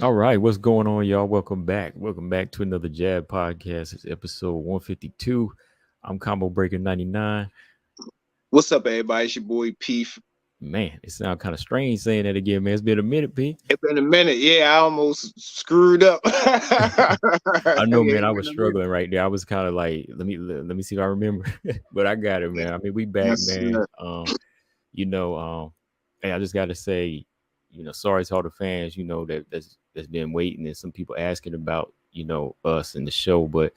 All right, what's going on, y'all? Welcome back. Welcome back to another Jab podcast. It's episode 152. I'm Combo Breaker 99. What's up, everybody? It's your boy P. Man, it sounds kind of strange saying that again, man. It's been a minute, P. It's been a minute. Yeah, I almost screwed up. Yeah, I know, man. it's I been was a minute. struggling right there. I was kind of like, let me see if I remember, but I got it, man. I mean, we back, Yes, man. sir. You know, hey, I just got to say, sorry to all the fans, that's been waiting and some people asking about, us and the show, but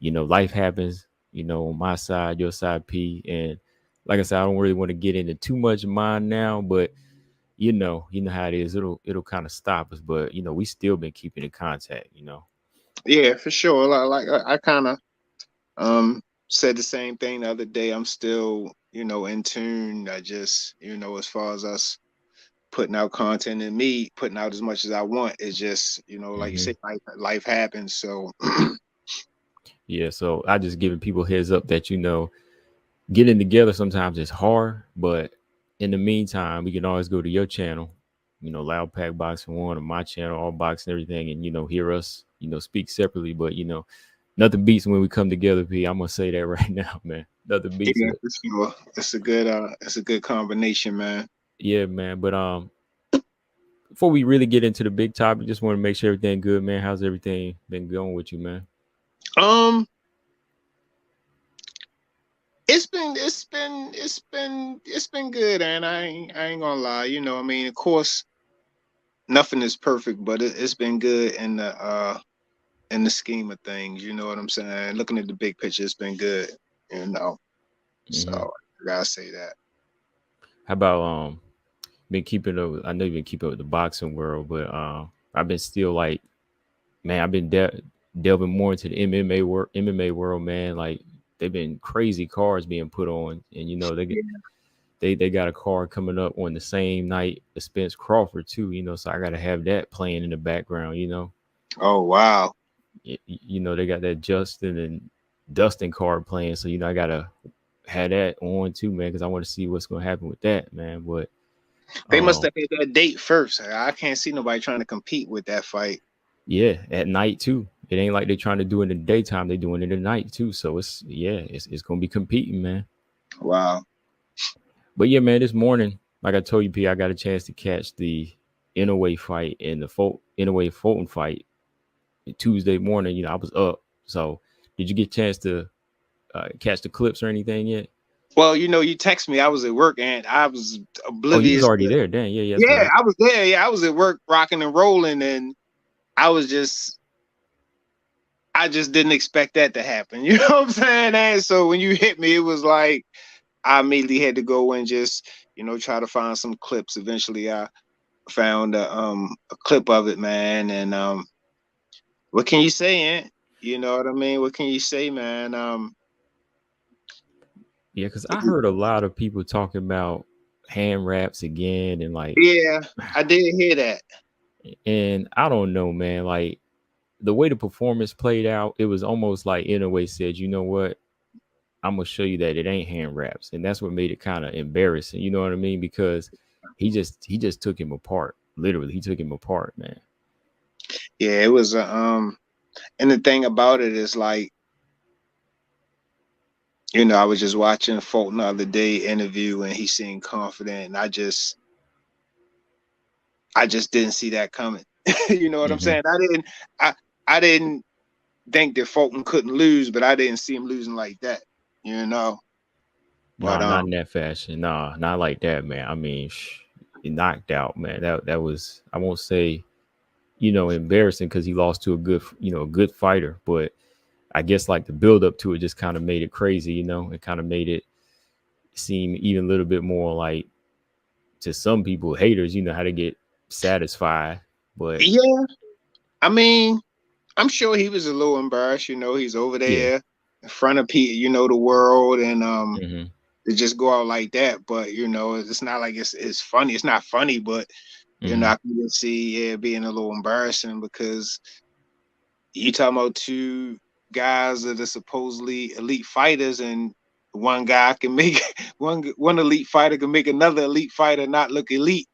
life happens, on my side, your side, P, and like I said, I don't really want to get into too much of mine now, but you know how it is. It'll kind of stop us, but we still been keeping in contact. Yeah, for sure. I kind of said the same thing the other day. I'm still, in tune. I just, as far as us putting out content and me putting out as much as I want, it's just, like you Hmm. say, life happens. So Yeah, so I just giving people heads up that getting together sometimes is hard, but in the meantime, we can always go to your channel, Loud Pack Boxing One, or my channel, All Boxing Everything, and hear us, speak separately. But nothing beats when we come together. P, I'm gonna say that right now, man. Nothing beats yeah, it. for sure. It's a good combination, man. Yeah, man. But before we really get into the big topic, just want to make sure everything good, man. How's everything been going with you, man? Um, it's been good, and I ain't gonna lie. I mean, of course, nothing is perfect, but it's been good in the scheme of things. You know what I'm saying? Looking at the big picture, it's been good. You know, so Hmm. I gotta say that. How about been keeping up? I know you've been keeping up with the boxing world, but I've been still like, man, I've been delving more into the MMA world, man. Like they've been crazy cards being put on, and they got a card coming up on the same night as Spence Crawford too. So I got to have that playing in the background. Oh wow, They got that Justin and Dustin card playing, so I gotta have that on too, man, because I want to see what's gonna happen with that, man. But they must um, have had that date first. I can't see nobody trying to compete with that fight. yeah, at night too. It ain't like they're trying to do it in the daytime; they doing it at night too. So it's gonna be competing, man. Wow. But yeah, man, this morning, like I told you, P, I got a chance to catch the Inouye fight and the Inouye Fulton fight Tuesday morning. I was up. So did you get a chance to catch the clips or anything yet? Well, you text me. I was at work and I was Oh, you was oblivious. already there. Dang, yeah, yeah, that's Yeah, right. I was there. Yeah, I was at work, rocking and rolling, and I was just I just didn't expect that to happen. You know what I'm saying? And so when you hit me, it was like I immediately had to go and just, try to find some clips. Eventually I found a clip of it, man. And what can you say, Aunt? You know what I mean? What can you say, man? Yeah, because I heard a lot of people talking about hand wraps again and like, Yeah, I did hear that. and I don't know, man. Like the way the performance played out, it was almost like in a way said, you know what? I'm gonna show you that it ain't hand wraps, and that's what made it kind of embarrassing. You know what I mean? Because he just took him apart. Literally, he took him apart, man. Yeah, it was and the thing about it is like, I was just watching Fulton the other day interview and he seemed confident and I just didn't see that coming. You know what I'm Hmm. saying? I didn't think that Fulton couldn't lose, but I didn't see him losing like that. You know. But Nah, not in that fashion. Nah, not like that, man. I mean, he knocked out, man. That was I won't say embarrassing because he lost to a good fighter, but I guess like the build up to it just kind of made it crazy. It kind of made it seem even a little bit more like to some people haters. How to get satisfied, but yeah, I mean, I'm sure he was a little embarrassed. He's over yeah. there in front of people, the world, and Hmm. to just go out like that. But it's not like it's funny. It's not funny, but Hmm. I can just see it being a little embarrassing because you talking about two guys that are supposedly elite fighters, and one guy can make one elite fighter can make another elite fighter not look elite.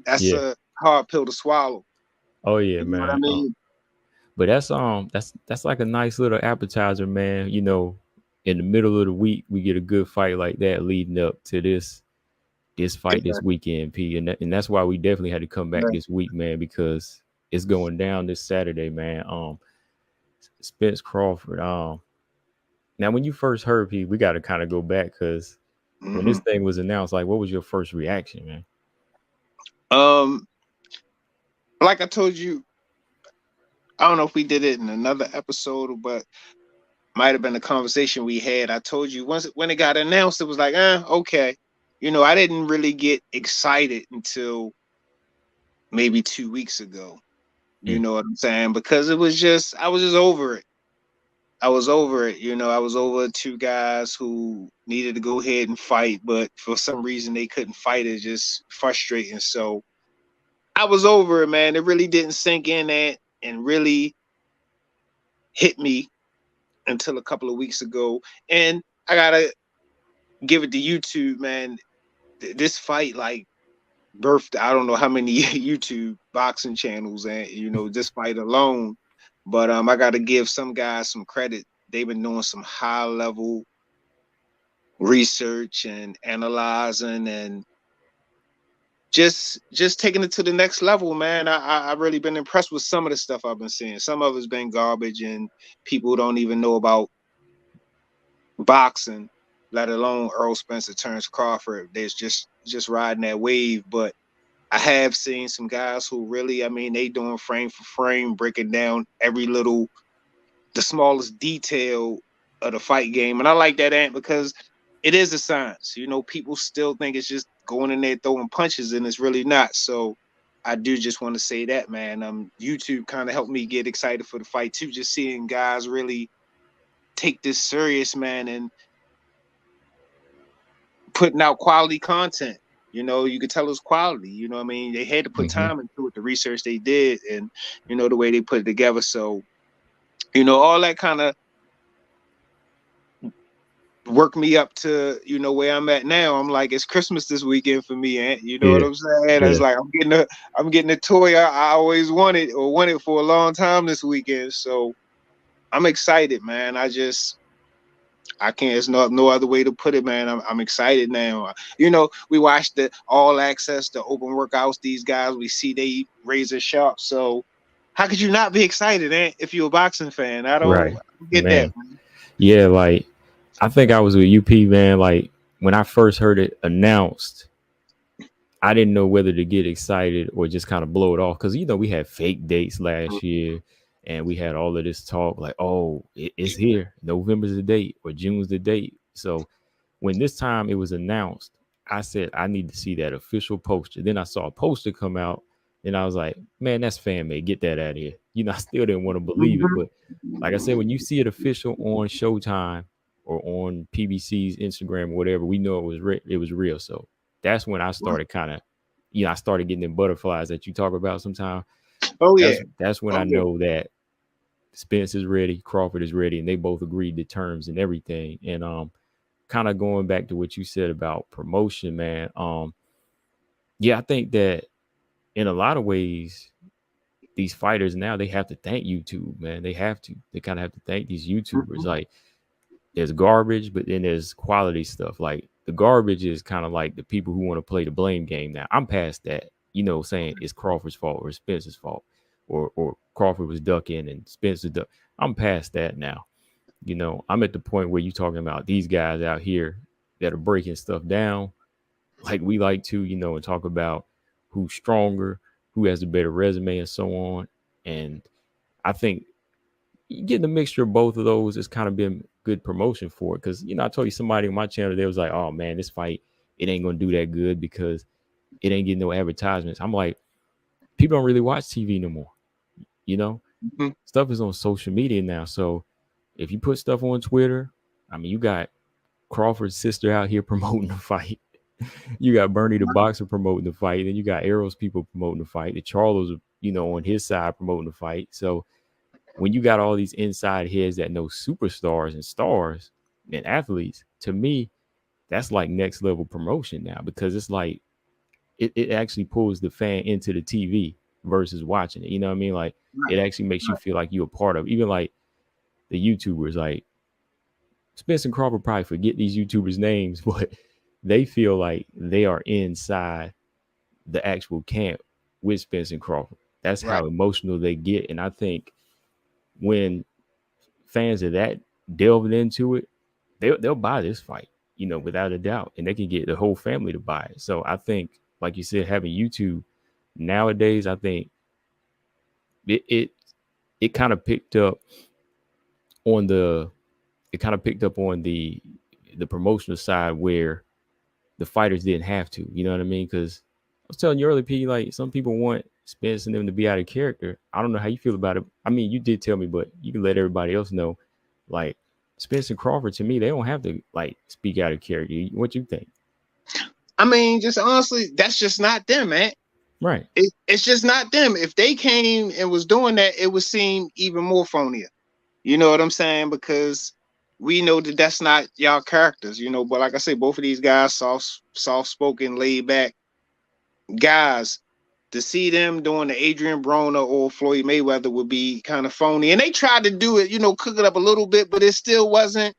That's Yeah. a hard pill to swallow. Oh yeah, You know what I man. mean? But that's like a nice little appetizer, man. In the middle of the week, we get a good fight like that leading up to this fight this Exactly. weekend, P. And that's why we definitely had to come back this week, man, because it's going down this Saturday, man. Spence Crawford. Now when you first heard P, we got to kind of go back because when this Hmm. thing was announced, like, what was your first reaction, man? Um, like I told you, I don't know if we did it in another episode, but might have been a conversation we had. I told you once when it got announced, it was like, okay. I didn't really get excited until maybe 2 weeks ago. You Mm, know what I'm saying? Because I was just over it. I was over it. I was over two guys who needed to go ahead and fight, but for some reason they couldn't fight. It's just frustrating. So I was over it, man. It really didn't sink in and really hit me until a couple of weeks ago. And I gotta give it to YouTube, man. This fight like birthed I don't know how many YouTube boxing channels, and this fight alone. But I got to give some guys some credit. They've been doing some high level research and analyzing and just taking it to the next level, man. I really been impressed with some of the stuff I've been seeing. Some of it's been garbage, and people don't even know about boxing, let alone Errol Spence, Terence Crawford. There's just riding that wave. But I have seen some guys who really, I mean, they doing frame for frame, breaking down the smallest detail of the fight game. And I like that, Ant, because it is a science. People still think it's just going in there throwing punches, and it's really not. So I do just want to say that, man. YouTube kind of helped me get excited for the fight too, just seeing guys really take this serious, man, and putting out quality content. You could tell it's quality. I mean, they had to put mm-hmm. time into it, the research they did, and the way they put it together. So, all that kind of worked me up to where I'm at now. I'm like, it's Christmas this weekend for me, and you know what Yeah, I'm saying. yeah. It's like I'm getting a toy I always wanted for a long time this weekend. So I'm excited, man. I can't. There's no other way to put it, man. I'm excited now. We watch the all access, the open workouts. These guys, we see they razor sharp. So how could you not be excited, if you're a boxing fan? Right, I don't get that, man. man. Yeah, like I think I was with UP, man. Like when I first heard it announced, I didn't know whether to get excited or just kind of blow it off because we had fake dates last year, and we had all of this talk like, oh, it's here, November's the date or June's the date. So when this time it was announced, I said I need to see that official poster. Then I saw a poster come out, and I was like, man, that's fan made. Get that out of here. I still didn't want to believe it, Mhm. but like I said, when you see it official on Showtime or on PBC's Instagram or whatever, we know it was real. So that's when I started kind of, I started getting them butterflies that you talk about sometimes. Oh yeah. That's when Oh I yeah. know that Spence is ready, Crawford is ready, and they both agreed to terms and everything. And kind of going back to what you said about promotion, man. Yeah, I think that in a lot of ways, these fighters now they have to thank YouTube, man. They have to. They kind of have to thank these YouTubers. Mhm. Like there's garbage, but then there's quality stuff. Like the garbage is kind of like the people who want to play the blame game now. I'm past that, saying it's Crawford's fault or Spencer's fault, or Crawford was ducking and Spencer duck. I'm past that now. I'm at the point where you're talking about these guys out here that are breaking stuff down like we like to, and talk about who's stronger, who has a better resume, and so on. And I think getting a mixture of both of those has kind of been good promotion for it. Because I told you somebody on my channel they was like, "Oh man, this fight it ain't gonna do that good because it ain't getting no advertisements." I'm like, people don't really watch TV no more. You know, Mhm. stuff is on social media now. So if you put stuff on Twitter, I mean, you got Crawford's sister out here promoting the fight. You got Bernie the boxer promoting the fight. Then you got Errol's people promoting the fight. The Charlos, on his side promoting the fight. So when you got all these inside heads that know superstars and stars and athletes, to me, that's like next level promotion now because it's like it actually pulls the fan into the TV versus watching it. You know what I mean? Like Right, it actually makes you right, feel like you're a part of it. Even like the YouTubers, like Spence and Crawford probably forget these YouTubers' names, but they feel like they are inside the actual camp with Spence and Crawford. That's right. how emotional they get. And I think when fans of that delving into it, they'll buy this fight, without a doubt, and they can get the whole family to buy it. So I think, like you said, having YouTube nowadays, I think it kind of picked up on the promotional side where the fighters didn't have to. You know what I mean? Because I was telling you earlier, P, like some people want Spence and them to be out of character. I don't know how you feel about it. I mean, you did tell me, but you can let everybody else know. Like Spence and Crawford, to me, they don't have to like speak out of character. What you think? I mean, just honestly, that's just not them, man. Right. It's just not them. If they came and was doing that, it would seem even more phonier. You know what I'm saying? Because we know that that's not y'all characters, you know. But like I say, both of these guys, soft spoken, laid back guys. To see them doing the Adrian Broner or Floyd Mayweather would be kind of phony. And they tried to do it, you know, cook it up a little bit, but it still wasn't.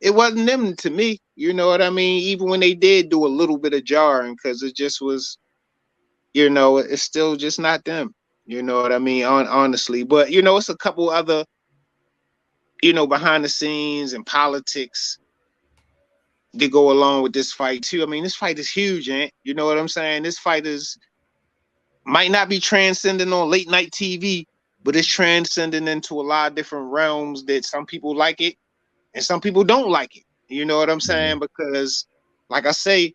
It wasn't them to me. You know what I mean? Even when they did do a little bit of jarring, because it just was, you know, it's still just not them. You know what I mean? Honestly, but you know, it's a couple other, you know, behind the scenes and politics that go along with this fight too. I mean, this fight is huge, ain't you know what I'm saying? This fight is might not be transcending on late night TV, but it's transcending into a lot of different realms that some people like it and some people don't like it. You know what I'm Mm-hmm. saying? Because, like I say,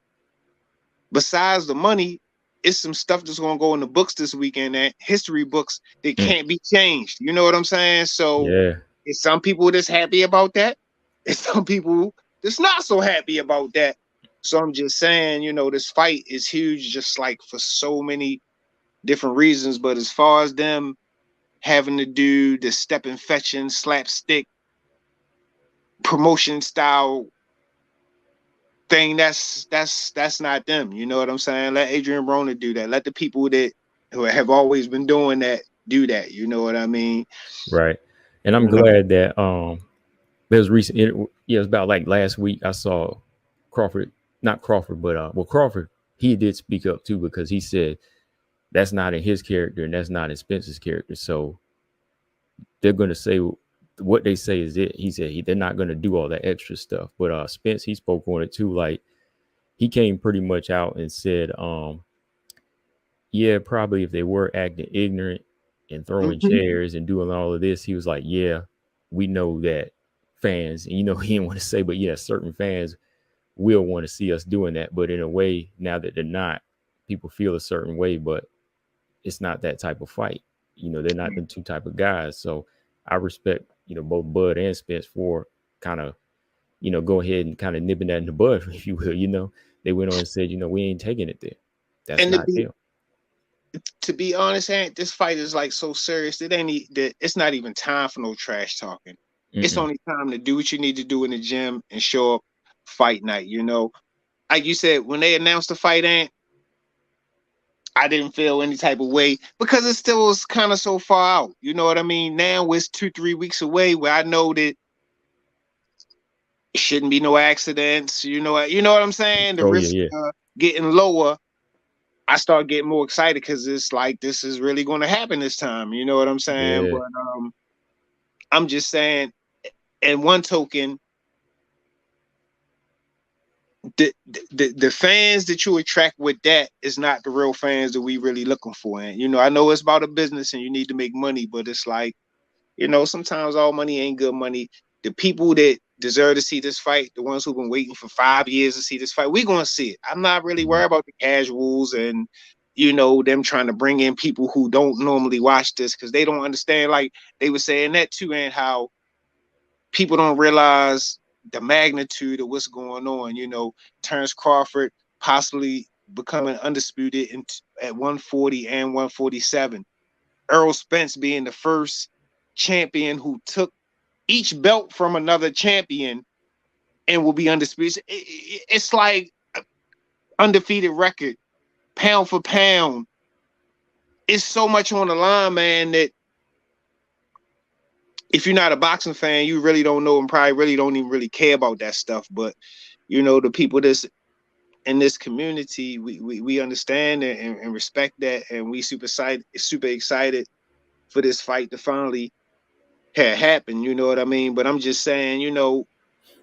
besides the money, it's some stuff that's gonna go in the books this weekend, that history books that Mm. can't be changed. You know what I'm saying? So, Yeah. it's some people that's happy about that. It's some people that's not so happy about that. So I'm just saying, you know, this fight is huge, just like for so many different reasons. But as far as them having to do the step and fetching slapstick promotion style thing, that's not them. You know what I'm saying? Let Adrian Broner do that. Let the people that who have always been doing that do that. You know what I mean? Right. And I'm You know. glad that there was recent. Yeah, it was about like last week. I saw Crawford, not Crawford, but well, Crawford. He did speak up too because he said that's not in his character and that's not in Spencer's character. So they're going to say what they say is it. He said they're not going to do all that extra stuff. But Spence, he spoke on it too. Like he came pretty much out and said, yeah, probably if they were acting ignorant and throwing Mhm. chairs and doing all of this, he was like, yeah, we know that fans, and he didn't want to say, but yeah, certain fans will want to see us doing that. But in a way, now that they're not, people feel a certain way, but it's not that type of fight. They're not the two type of guys. So I respect, both Bud and Spence for kind of, go ahead and kind of nipping that in the bud, if you will. They went on and said, we ain't taking it there. That's And not them. to be honest, Hank, this fight is like so serious. It's not even time for no trash talking. It's Mm-mm. only time to do what you need to do in the gym and show up fight night. You know, like you said, when they announced the fight, Ant, I didn't feel any type of way because it still was kind of so far out. You know what I mean? Now it's 2-3 weeks away, where I know that it shouldn't be no accidents. You know what I'm saying? The Oh yeah, risk yeah, getting lower. I start getting more excited because it's like this is really going to happen this time. You know what I'm saying? yeah. But I'm just saying, in one token, the fans that you attract with that is not the real fans that we really looking for. And you know, I know it's about a business and you need to make money, but it's like, you know, sometimes all money ain't good money. The people that deserve to see this fight, the ones who've been waiting for 5 years to see this fight, we're gonna see it. I'm not really Mhm. worried about the casuals and you know them trying to bring in people who don't normally watch this because they don't understand. Like they were saying that too, and how people don't realize the magnitude of what's going on. You know, Terence Crawford possibly becoming undisputed at 140 and 147. Errol Spence being the first champion who took each belt from another champion and will be undisputed. It's like undefeated record, pound for pound. it's so much on the line, man, that if you're not a boxing fan, you really don't know and probably really don't even really care about that stuff. But the people that's in this community, we understand and respect that, and we super excited for this fight to finally have happened. You know what I mean? But I'm just saying,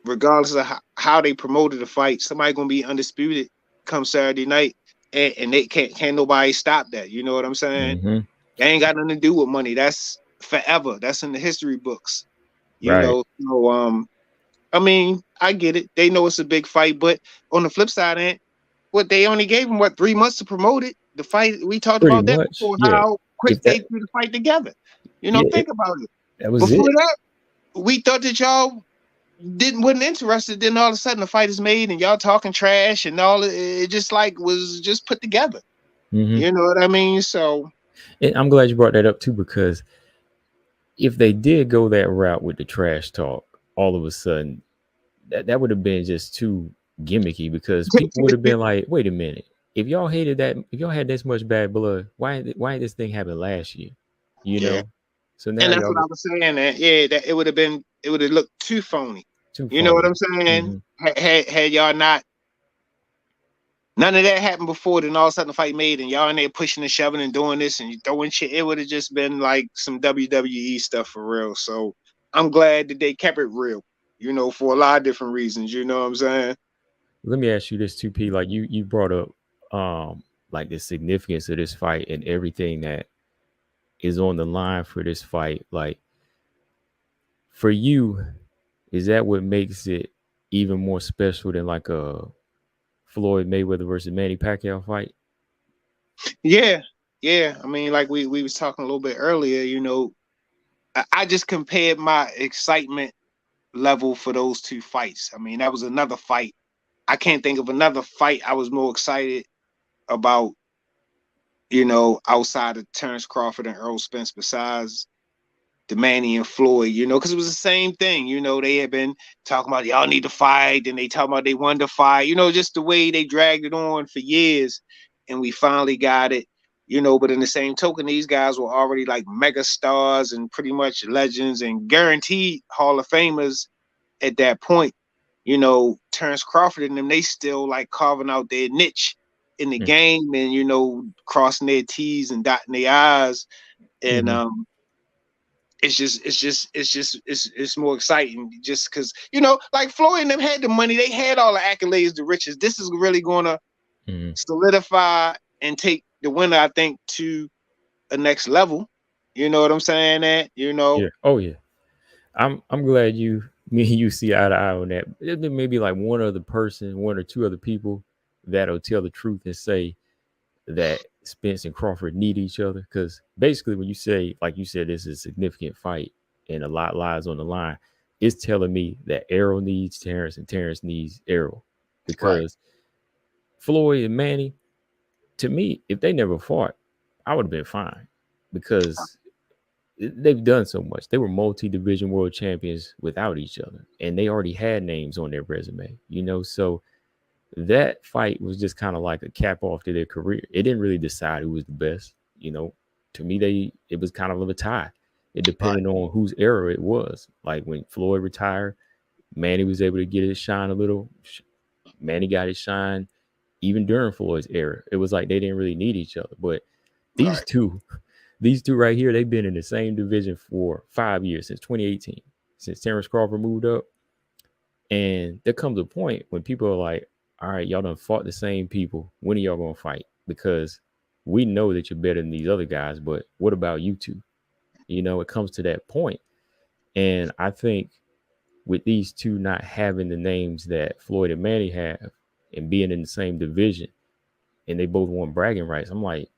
regardless of how they promoted the fight, somebody gonna be undisputed come Saturday night, and they can't nobody stop that. You know what I'm saying? Mm-hmm. They ain't got nothing to do with money. That's forever. That's in the history books. You Right. know. So I mean, I get it. They know it's a big fight, but on the flip side, what they only gave them 3 months to promote it. The fight we talked Pretty about that much. before, Yeah. how quick If they that, threw the fight together. yeah, Think about it. that was Before it. that, we thought that y'all wasn't interested. Then all of a sudden, the fight is made, and y'all talking trash, and all it just like was just put together. Mm-hmm. You know what I mean? So, And I'm glad you brought that up too, because if they did go that route with the trash talk, all of a sudden that would have been just too gimmicky, because people would have been like, wait a minute, if y'all hated that, if y'all had this much bad blood, why this thing happened last year? You yeah, know? So now and that's y'all what I was saying. That that it would have looked too phony. too You know what phony. I'm saying? Mm-hmm. Had y'all not none of that happened before, then all of a sudden the fight made, and y'all in there pushing and shoving and doing this and you throwing shit. It would have just been like some WWE stuff for real. So I'm glad that they kept it real, for a lot of different reasons. You know what I'm saying? Let me ask you this too, P. Like you brought up like the significance of this fight and everything that is on the line for this fight. Like, for you, is that what makes it even more special than like a Floyd Mayweather versus Manny Pacquiao fight? Yeah. Yeah. I mean, like we was talking a little bit earlier, I just compared my excitement level for those two fights. I mean, that was another fight. I can't think of another fight I was more excited about, outside of Terence Crawford and Errol Spence, besides the Manny and Floyd, because it was the same thing. They had been talking about y'all need to fight, and they talking about they wanted to fight, just the way they dragged it on for years, and we finally got it. But in the same token, these guys were already like mega stars and pretty much legends and guaranteed Hall of Famers at that point. Terence Crawford and them, they still like carving out their niche in the game, and crossing their T's and dotting their I's, and Mm-hmm. it's more exciting just because like Floyd and them had the money, they had all the accolades, the riches. This is really gonna Mm-hmm. solidify and take the winner, I think, to a next level. You know what I'm saying? Yeah. Oh yeah. I'm glad me and you see eye to eye on that. There may be like one other person, one or two other people that'll tell the truth and say that Spence and Crawford need each other. Because basically, when you say, like you said, this is a significant fight and a lot lies on the line, it's telling me that Errol needs Terence and Terence needs Errol. Right. Because Floyd and Manny, to me, if they never fought, I would have been fine, because they've done so much. They were multi-division world champions without each other, and they already had names on their resume, So that fight was just kind of like a cap off to their career. It didn't really decide who was the best. To me, it was kind of a tie. It Right. depended on whose era it was. Like when Floyd retired, Manny was able to get his shine a little. Manny got his shine even during Floyd's era. It was like they didn't really need each other. But these Right. two, these two right here, they've been in the same division for 5 years, since 2018, since Terence Crawford moved up. And there comes a point when people are like, all right, y'all done fought the same people. When are y'all going to fight? Because we know that you're better than these other guys, but what about you two? It comes to that point. And I think with these two not having the names that Floyd and Manny have and being in the same division, and they both want bragging rights, I'm like,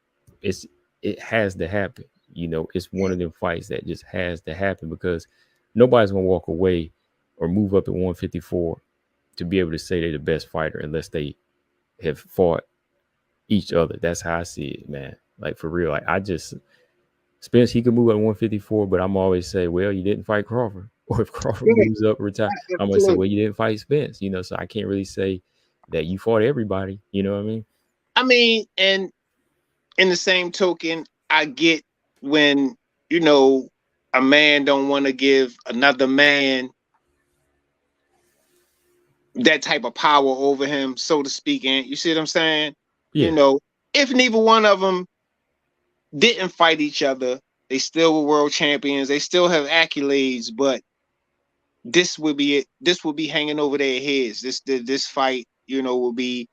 it has to happen. It's one Yeah. of them fights that just has to happen, because nobody's going to walk away or move up at 154 to be able to say they're the best fighter unless they have fought each other. That's how I see it, man. Like, for real. Like, I just Spence, he could move at 154, but I'm always say, well, you didn't fight Crawford. Or if Crawford Yeah, moves up, retire, I'm gonna say, well, absolutely. you didn't fight Spence. So I can't really say that you fought everybody. You know what I mean? I mean, and in the same token, I get when, you know, a man don't want to give another man that type of power over him, so to speak. And you see what I'm saying? You Yeah. know, if neither one of them didn't fight each other, they still were world champions. They still have accolades, but this would be it. This would be hanging over their heads. This fight, you know, will be,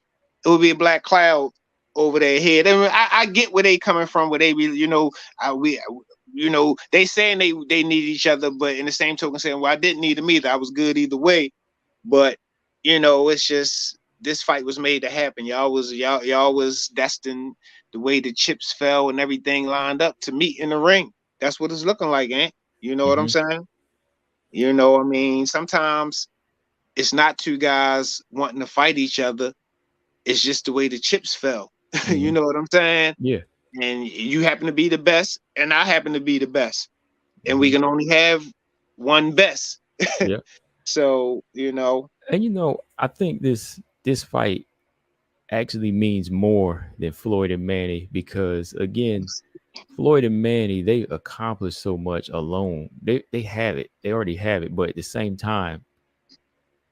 it would be a black cloud over their head. And I get where they coming from. Where they be, you know, you know, they saying they need each other, but in the same token, saying, well, I didn't need them either. I was good either way. But you know, it's just this fight was made to happen. Y'all was destined, the way the chips fell and everything lined up to meet in the ring. That's what it's looking like, Ant. You know what I'm Mm-hmm. saying? You know, I mean, sometimes it's not two guys wanting to fight each other. It's just the way the chips fell. You Mm-hmm. know what I'm saying? Yeah. And you happen to be the best, and I happen to be the best. And we Mm-hmm. can only have one best. Yeah. So, you know, And I think this fight actually means more than Floyd and Manny because again, Floyd and Manny, they accomplished so much alone. They have it. They already have it. But at the same time,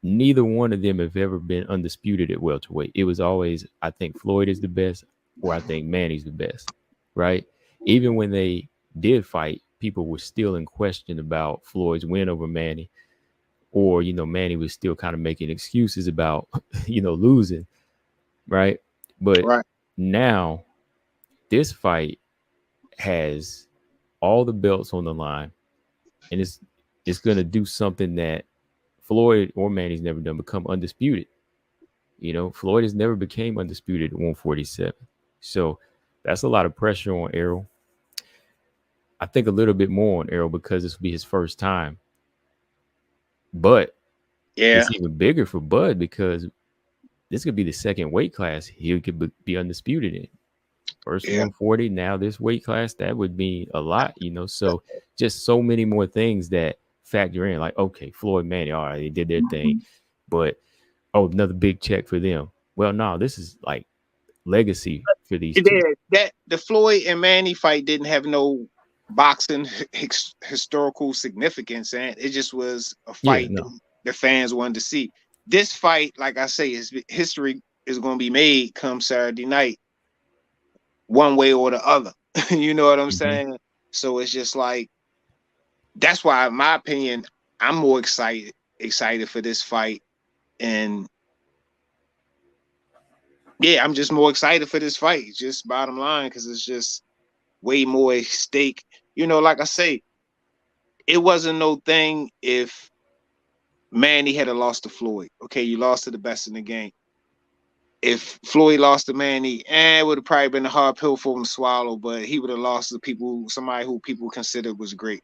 neither one of them have ever been undisputed at welterweight. It was always, I think Floyd is the best, or I think Manny's the best, right? Even when they did fight, people were still in question about Floyd's win over Manny, or Manny was still kind of making excuses about losing, right? But right. now this fight has all the belts on the line, and it's gonna do something that Floyd or Manny's never done: become undisputed. Floyd has never became undisputed at 147. So that's a lot of pressure on Errol. I think a little bit more on Errol because this will be his first time. But Yeah, it's even bigger for Bud because this could be the second weight class he could be undisputed in. First yeah. 140, now this weight class, that would be a lot. So just so many more things that factor in. Like, okay, Floyd, Manny, all right, they did their thing. But, oh, another big check for them. Well, no, this is like legacy for these It two. did. That the Floyd and Manny fight didn't have no boxing historical significance, and it just was a Yeah, fight no. that the fans wanted to see. This fight, like I say, is history is going to be made come Saturday night, one way or the other. You know what I'm Mm-hmm. saying? So it's just like that's why, in my opinion, I'm more excited for this fight, and yeah, I'm just more excited for this fight. Just bottom line, because it's just way more at stake. You know, like I say, it wasn't no thing if Manny had lost to Floyd. Okay, you lost to the best in the game. If Floyd lost to Manny, it would have probably been a hard pill for him to swallow, but he would have lost to somebody who people considered was great.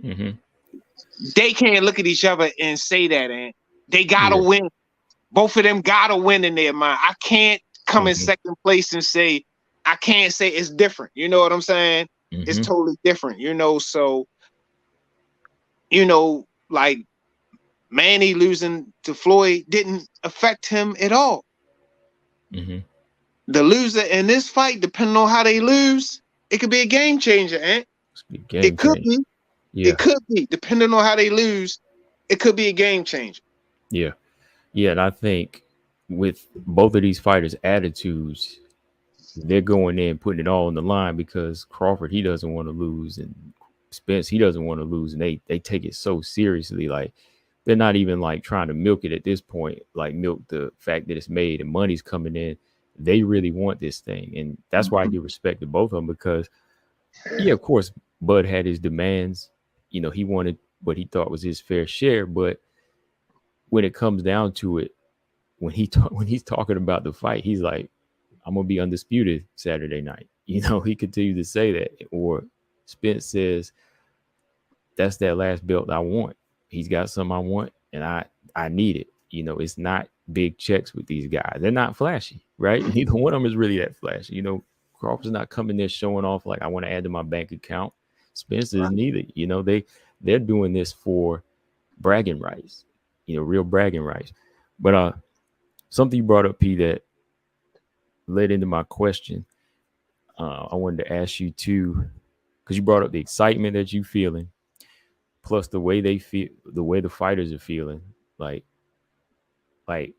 Mm-hmm. They can't look at each other and say that, and they gotta Yeah. win. Both of them gotta win in their mind. I can't come in Mm-hmm. second place and say I can't say it's different. You know what I'm saying? It's Mm-hmm. totally different. So like Manny losing to Floyd didn't affect him at all. Mm-hmm. The loser in this fight, depending on how they lose, it could be a game changer, and It's a game it could changer. be. Yeah. It could be, depending on how they lose, it could be a game changer. Yeah. Yeah. And I think with both of these fighters' attitudes, they're going in putting it all on the line because Crawford, he doesn't want to lose, and Spence, he doesn't want to lose, and they take it so seriously. Like they're not even like trying to milk it at this point, like milk the fact that it's made and money's coming in. They really want this thing, and that's why I give respect to both of them because, yeah, of course, Bud had his demands. He wanted what he thought was his fair share, but when it comes down to it, when he's talking about the fight, he's like, I'm gonna be undisputed Saturday night. He continued to say that. Or Spence says, that's that last belt I want. He's got something I want, and I need it. It's not big checks with these guys. They're not flashy, right? Neither one of them is really that flashy. Crawford's not coming there showing off like I want to add to my bank account. Spence is Right. neither. They're doing this for bragging rights. Real bragging rights. But something you brought up, P, that led into my question. I wanted to ask you too, because you brought up the excitement that you feeling, plus the way they feel, the way the fighters are feeling. Like, like,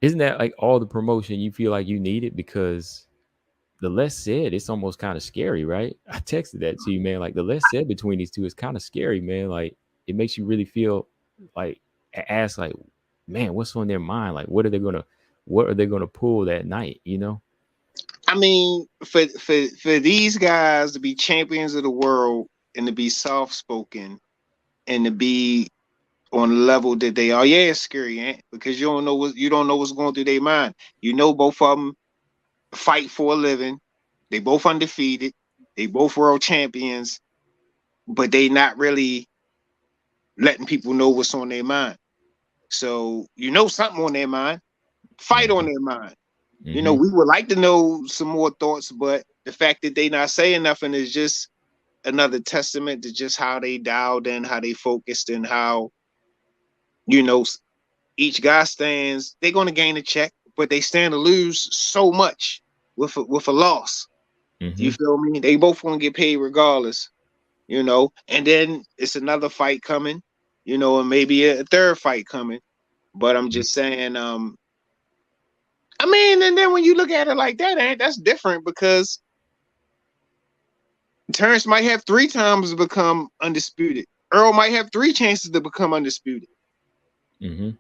isn't that like all the promotion you feel like you needed? Because the less said, it's almost kind of scary, right? I texted that to you, man. Like the less said between these two is kind of scary, man. Like it makes you really feel like ask, like, man, what's on their mind? Like, what are they gonna pull that night? You know? I mean, for these guys to be champions of the world and to be soft spoken and to be on the level that they are, yeah, it's scary, because you don't know what's going through their mind. You know, both of them fight for a living. They both undefeated. They both world champions, but they not really letting people know what's on their mind. So you know something on their mind. Fight on their mind. You know, Mm-hmm. we would like to know some more thoughts, but the fact that they not saying nothing is just another testament to just how they dialed in, how they focused, and how, you know, each guy stands. They're going to gain a check, but they stand to lose so much with a loss. You Mm-hmm. feel me? They both going to get paid regardless, you know. And then it's another fight coming, you know, and maybe a third fight coming. But I'm just saying, I mean, and then when you look at it like that, that's different because Terence might have 3 times to become undisputed. Earl might have 3 chances to become undisputed. Mm-hmm.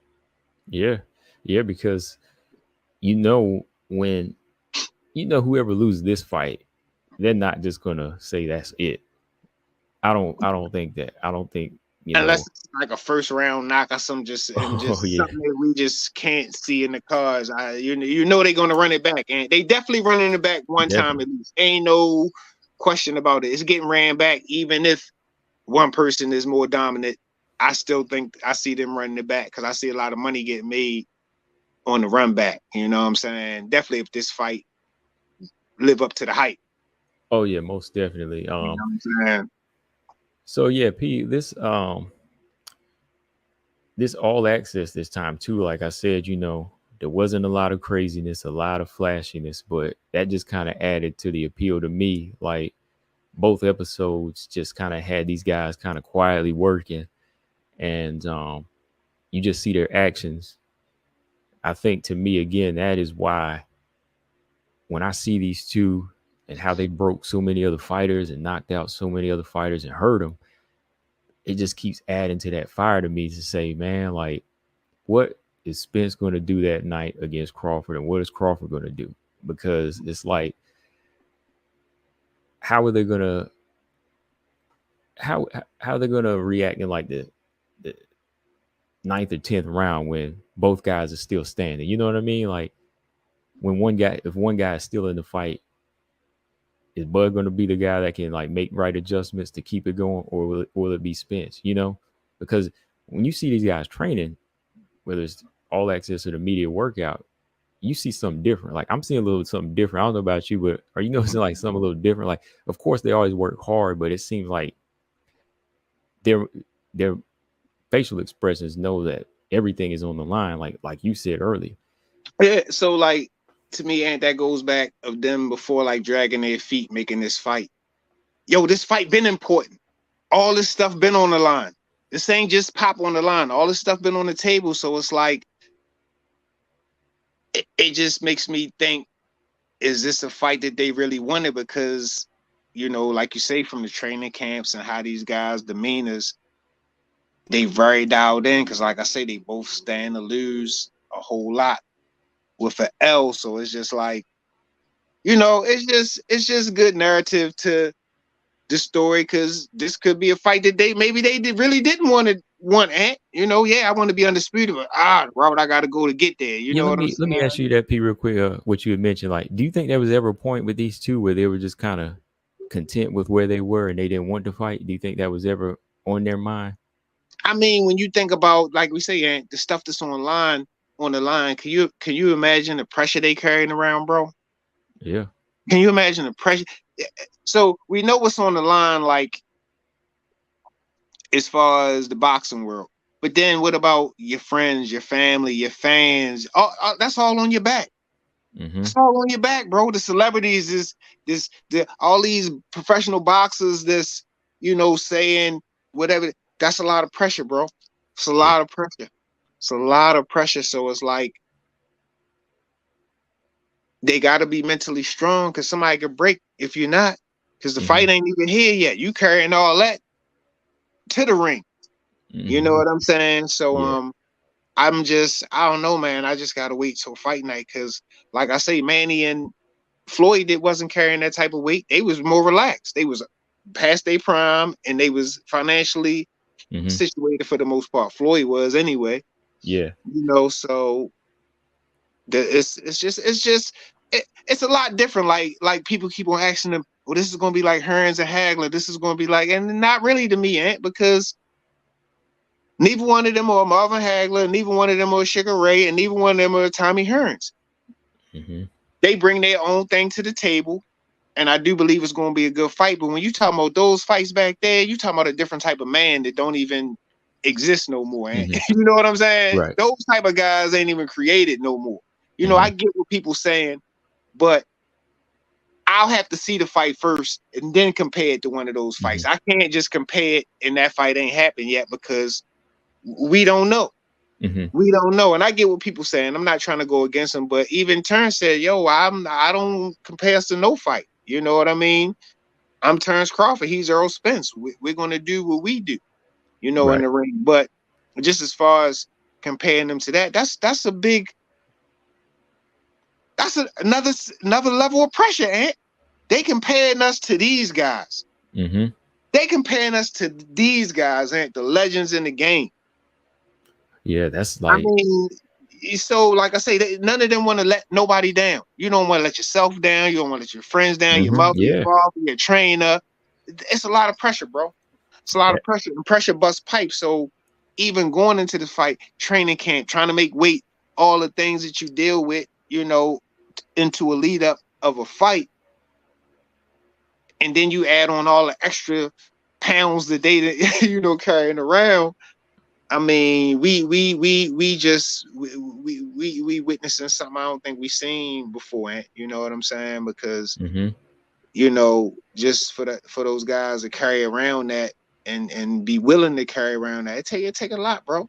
Yeah. Yeah, because you know when whoever loses this fight, they're not just gonna say that's it. I don't think that. I don't think, you Unless know. it's like a first round knock or some just Oh yeah, something that we just can't see in the cards. You know they're gonna run it back, and they definitely running it back one time definitely. at least. Ain't no question about it. It's getting ran back, even if one person is more dominant. I still think I see them running it back because I see a lot of money getting made on the run back. You know what I'm saying? Definitely if this fight live up to the hype. Oh yeah, most definitely. You know what I'm saying? So yeah, P, this all access this time too, like I said, there wasn't a lot of craziness, a lot of flashiness, but that just kind of added to the appeal to me. Like both episodes just kind of had these guys kind of quietly working, and you just see their actions. I think to me again, that is why when I see these two and how they broke so many other fighters and knocked out so many other fighters and hurt them, it just keeps adding to that fire to me to say, man, like, what is Spence going to do that night against Crawford, and what is Crawford going to do? Because it's like, how are they going to how they're going to react in like the ninth or 10th round when both guys are still standing? You know what I mean? Like when if one guy is still in the fight, is Bud going to be the guy that can like make right adjustments to keep it going, or will it be Spence? Because when you see these guys training, whether it's all access or the media workout, you see something different. Like I'm seeing a little something different. I don't know about you, but are you noticing like something a little different? Like, of course they always work hard, but it seems like their their facial expressions know that everything is on the line. Like you said earlier. Yeah. So like to me, and that goes back of them before like dragging their feet, making this fight. Yo, this fight been important. All this stuff been on the line. This ain't just pop on the line. All this stuff been on the table. So it's like it just makes me think, is this a fight that they really wanted? Because, you know, like you say, from the training camps and how these guys' demeanors, they very dialed in. Because like I say, they both stand to lose a whole lot with an L. So it's just like, you know, it's just good narrative to the story, because this could be a fight that really didn't want Ant. You know, yeah, I want to be undisputed, but route I got to go to get there. You Yeah, know let what I'm me let me saying? ask you that, P, real quick. What you had mentioned, like, do you think there was ever a point with these two where they were just kind of content with where they were and they didn't want to fight? Do you think that was ever on their mind? I mean, when you think about, like we say, Ant, the stuff that's on the line, can you imagine the pressure they carrying around, bro? Yeah. Can you imagine the pressure? So we know what's on the line, like as far as the boxing world. But then what about your friends, your family, your fans? That's all on your back. Mm-hmm. It's all on your back, bro. The celebrities all these professional boxers this, saying whatever. That's a lot of pressure, bro. It's a Yeah. lot of pressure. It's a lot of pressure. So it's like they gotta be mentally strong because somebody could break if you're not. Because the Mm-hmm. fight ain't even here yet. You carrying all that to the ring. You know Mm-hmm. what I'm saying? So Yeah. I don't know, man. I just gotta wait till fight night because, like I say, Manny and Floyd, it wasn't carrying that type of weight. They was more relaxed. They was past their prime and they was financially Mm-hmm. situated for the most part. Floyd was anyway. Yeah. So it's a lot different. Like people keep on asking them, well, this is gonna be like Hearns and Hagler. This is gonna be like, and not really to me, because neither one of them are Marvin Hagler, neither one of them are Sugar Ray, and neither one of them are Tommy Hearns. Mm-hmm. They bring their own thing to the table, and I do believe it's going to be a good fight. But when you talk about those fights back there, you talking about a different type of man that don't even exist no more. Mm-hmm. You know what I'm saying? Right. Those type of guys ain't even created no more. Mm-hmm. I get what people saying, but I'll have to see the fight first and then compare it to one of those Mm-hmm. fights. I can't just compare it and that fight ain't happened yet because we don't know. Mm-hmm. We don't know. And I get what people saying. I'm not trying to go against them, but even Terrence said, yo, I don't compare us to no fight. You know what I mean? I'm Terence Crawford. He's Errol Spence. We're going to do what we do, in Right. the ring. But just as far as comparing them to that, that's a big, another level of pressure, Ant. They comparing us to these guys. Mm-hmm. They comparing us to these guys, Ant, the legends in the game. Yeah, that's I like mean, so like I say, none of them want to let nobody down. You don't want to let yourself down. You don't want to let your friends down, your mm-hmm. mother, your Yeah. father, your trainer. It's a lot of pressure, bro. It's a lot Yeah. of pressure, and pressure busts pipes. So even going into the fight, training camp, trying to make weight, all the things that you deal with, into a lead up of a fight, and then you add on all the extra pounds that they, carrying around. I mean, we witnessing something I don't think we seen before. You know what I'm saying? Because Mm-hmm. just for those guys to carry around that and be willing to carry around that, it take a lot, bro.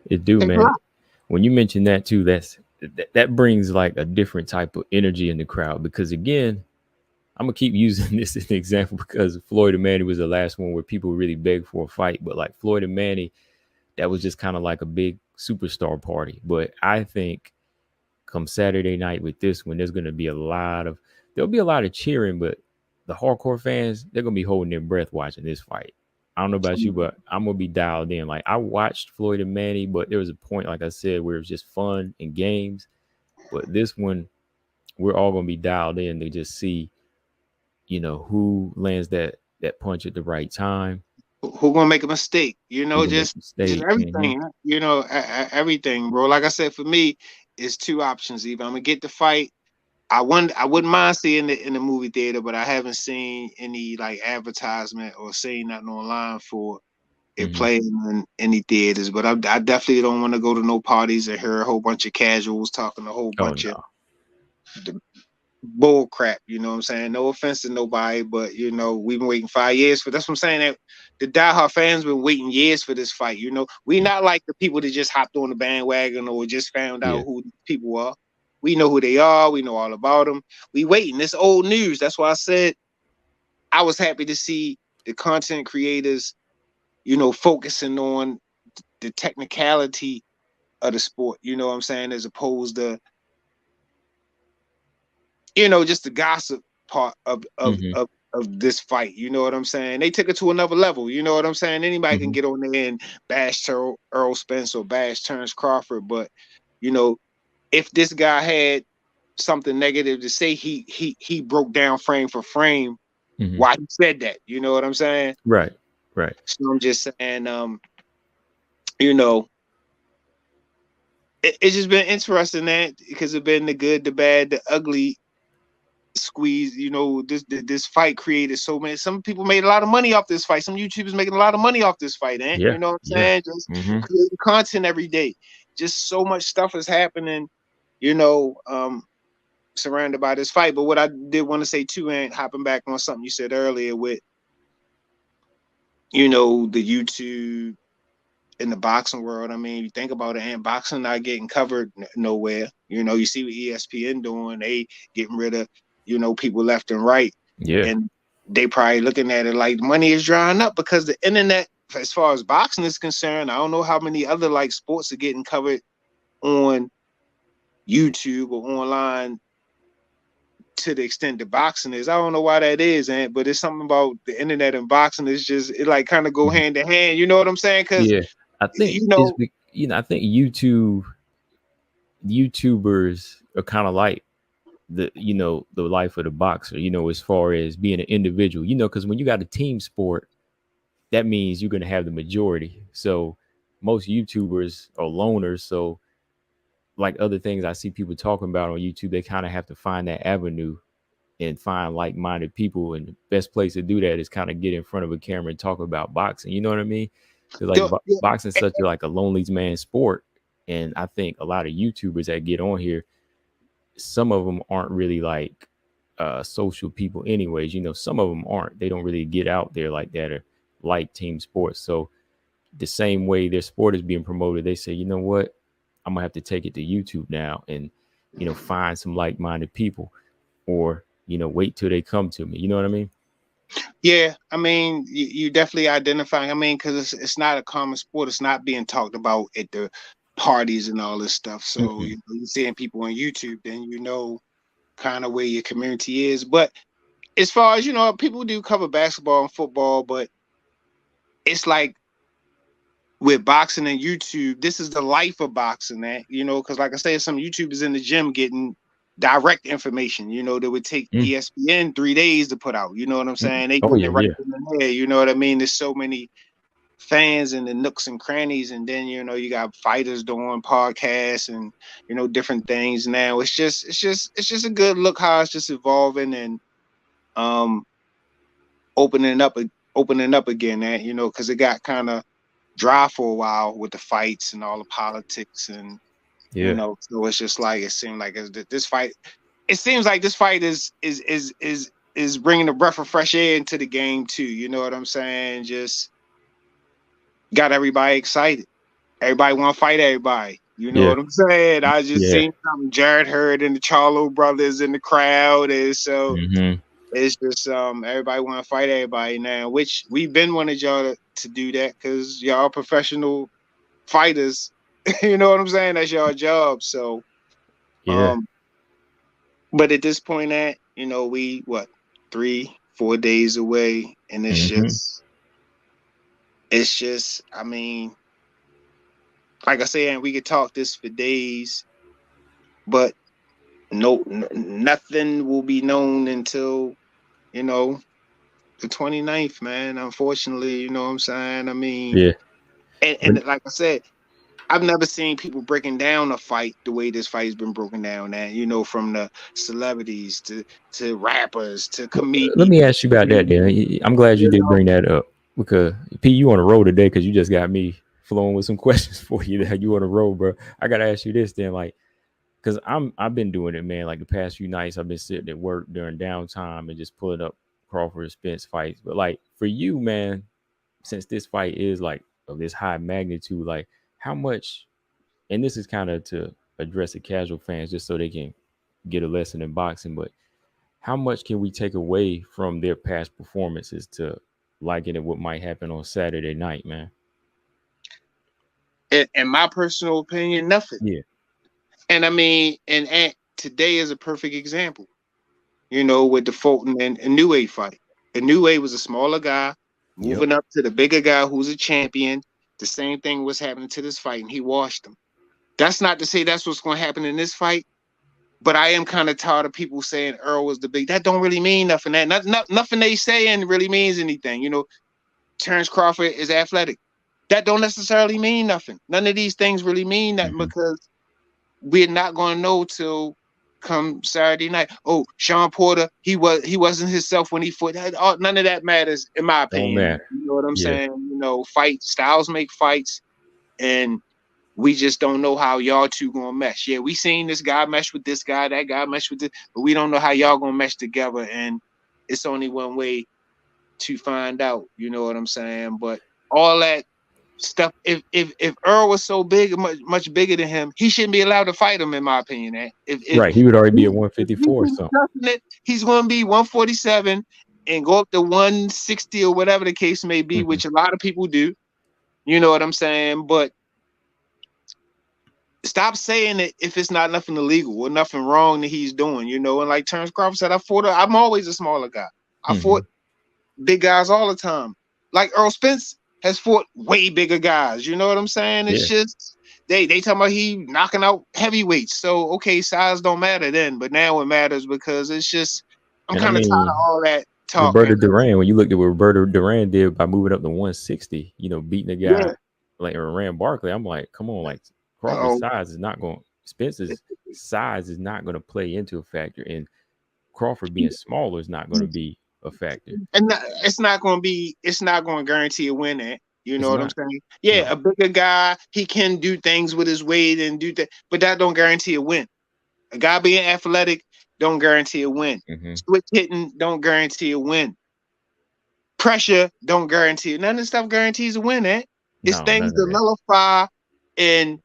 It do, Take a man. lot. When you mention that too, that brings like a different type of energy in the crowd because again, I'm gonna keep using this as an example because Floyd and Manny was the last one where people really begged for a fight, but like Floyd and Manny, that was just kind of like a big superstar party. But I think come Saturday night with this one, there'll be a lot of cheering, but the hardcore fans, they're gonna be holding their breath watching this fight. I don't know about you, but I'm gonna be dialed in. Like I watched Floyd and Manny, but there was a point, like I said, where it was just fun and games. But this one, we're all gonna be dialed in to just see, who lands that punch at the right time, Who gonna make a mistake? who gonna make Just a mistake. Mm-hmm. everything. Everything, bro. Like I said, for me, it's two options. Either I'm gonna get the fight. I wouldn't mind seeing it in the movie theater, but I haven't seen any like advertisement or seen nothing online for it Mm-hmm. playing in any theaters. But I definitely don't want to go to no parties and hear a whole bunch of casuals talking a whole Oh bunch of no. bull crap. You know what I'm saying? No offense to nobody, but we've been waiting 5 years for. That's what I'm saying. That the diehard fans been waiting years for this fight. We not like the people that just hopped on the bandwagon or just found Yeah. out who these people are. We know who they are. We know all about them. We waiting. This old news. That's why I said I was happy to see the content creators, focusing on the technicality of the sport. You know what I'm saying? As opposed to just the gossip part Mm-hmm. of this fight. You know what I'm saying? They took it to another level. You know what I'm saying? Anybody can Mm-hmm. get on there and bash Errol Spence or bash Terence Crawford, but you know, if this guy had something negative to say, he broke down frame for frame Mm-hmm. why he said that. You know what I'm saying? Right. Right. So I'm just saying, you know, it's just been interesting that because it's been the good, the bad, the ugly squeeze. This fight created so many. Some people made a lot of money off this fight. Some YouTubers making a lot of money off this fight, and Yeah. you know what I'm Yeah. saying? Just Mm-hmm. creating content every day. Just so much stuff is happening. You know, surrounded by this fight. But what I did want to say too, and hopping back on something you said earlier with, you know, the YouTube in the boxing world. I mean, you think about it, and boxing not getting covered nowhere. You know, you see what ESPN doing, they getting rid of, you know, people left and right. Yeah. And they probably looking at it like money is drying up because the internet, as far as boxing is concerned, I don't know how many other like sports are getting covered on YouTube or online to the extent that boxing is. I don't know why that is, but it's something about the internet and boxing is just, it like kind of go Mhm. hand in hand. You know what I'm saying? Because, Yeah. I think you know, I think YouTubers are kind of like the life of the boxer, as far as being an individual, because when you got a team sport, that means you're going to have the majority. So most YouTubers are loners. So like other things I see people talking about on YouTube, they kind of have to find that avenue and find like-minded people. And the best place to do that is kind of get in front of a camera and talk about boxing. You know what I mean? Because like yeah, boxing is such like a lonely man sport. And I think a lot of YouTubers that get on here, some of them aren't really like social people anyways. Some of them aren't. They don't really get out there like that or like team sports. So the same way their sport is being promoted, they say, you know what, I'm gonna have to take it to YouTube now and find some like-minded people, or wait till they come to me. You know what I mean? yeah. I mean, you definitely identifying. I mean, because it's not a common sport. It's not being talked about at the parties and all this stuff. So Mm-mm. you're seeing people on YouTube, then you know kind of where your community is. But as far as people do cover basketball and football, but it's like with boxing and YouTube, this is the life of boxing, that because like I said, some YouTubers in the gym getting direct information, that would take Mm. ESPN 3 days to put out. You know what I'm Mm. saying? They Oh getting yeah, it right yeah. in the there. You know what I mean? There's so many fans in the nooks and crannies, and then you got fighters doing podcasts and different things. Now it's just a good look how it's just evolving and um opening up opening up again, that because it got kind of dry for a while with the fights and all the politics, and Yeah. so it's just like it seemed like this fight. It seems like this fight is bringing a breath of fresh air into the game too. You know what I'm saying? Just got everybody excited. Everybody want to fight everybody. You know Yeah. what I'm saying? I just Yeah. seen something. Jared Hurd and the Charlo brothers in the crowd, and so Mm-hmm. it's just everybody want to fight everybody now, which we've been wanting y'all to do that because y'all professional fighters. You know what I'm saying? That's your job. So Yeah. um but at this point, at we what, 3-4 days away, and Mm-hmm. it's just I mean, like I said, and we could talk this for days, but nothing will be known until you know the 29th, man. Unfortunately, you know what I'm saying? I mean, Yeah. But and like I said, I've never seen people breaking down a fight the way this fight has been broken down. That from the celebrities to rappers to let comedians. me ask you about that, Dan. I'm glad you You did know, bring that up because P, you on a roll today because you just got me flowing with some questions for you. That you on a roll, bro. I gotta ask you this, then, like, because I've been doing it, man. Like the past few nights, I've been sitting at work during downtime and just pulling up Crawford and Spence fights. But like for you, man, since this fight is like of this high magnitude, like how much? And this is kind of to address the casual fans, just so they can get a lesson in boxing. But how much can we take away from their past performances to liken it what might happen on Saturday night, man? in my personal opinion, nothing. Yeah. And I mean, and today is a perfect example. With the Fulton and New A fight. The New A was a smaller guy Yep. moving up to the bigger guy who's a champion. The same thing was happening to this fight, and he washed him. That's not to say that's what's going to happen in this fight, but I am kind of tired of people saying Earl was the big. That don't really mean nothing. That nothing they saying really means anything. Terence Crawford is athletic. That don't necessarily mean nothing. None of these things really mean nothing Mm-hmm. because we're not going to know till come Saturday night. Oh, Sean Porter, he wasn't himself when he fought. None of that matters in my Don't opinion. matter. You know what I'm Yeah. saying? Fight styles make fights, and We just don't know how y'all two gonna mesh. Yeah, we seen this guy mesh with this guy, that guy mesh with this, but we don't know how y'all gonna mesh together. And it's only one way to find out. You know what I'm saying? But all that stuff. If Earl was so big, much bigger than him, he shouldn't be allowed to fight him. In my opinion, eh? Right. He would already be at If he's 154 or something. it, he's going to be 147 and go up to 160 or whatever the case may be, Mm-hmm. which a lot of people do. You know what I'm saying? But stop saying it if it's not nothing illegal or nothing wrong that he's doing. You know, and like Terence Crawford said, I'm always a smaller guy. I Mm-hmm. fought big guys all the time. Like Errol Spence has fought way bigger guys. You know what I'm saying? It's Yeah. just they talking about he knocking out heavyweights. So okay, size don't matter then, but now it matters because it's just I'm And I kind of tired of mean, all that talk, Roberto man. Duran, when you looked at what Roberto Duran did by moving up to 160, beating a guy Yeah. like Rand Barkley, I'm like, come on, like Crawford's Oh, size is not going, Spence's size is not going to play into a factor, and Crawford being smaller is not going to be a factor. and it's not going to be. It's not going to guarantee a win. At you It's know what I'm not. saying? Yeah, No. a bigger guy, he can do things with his weight and do that, but that don't guarantee a win. A guy being athletic don't guarantee a win. Mm-hmm. Switch hitting don't guarantee a win. Pressure don't guarantee it. None of this stuff guarantees a win, eh? It's No, things none of to that. nullify and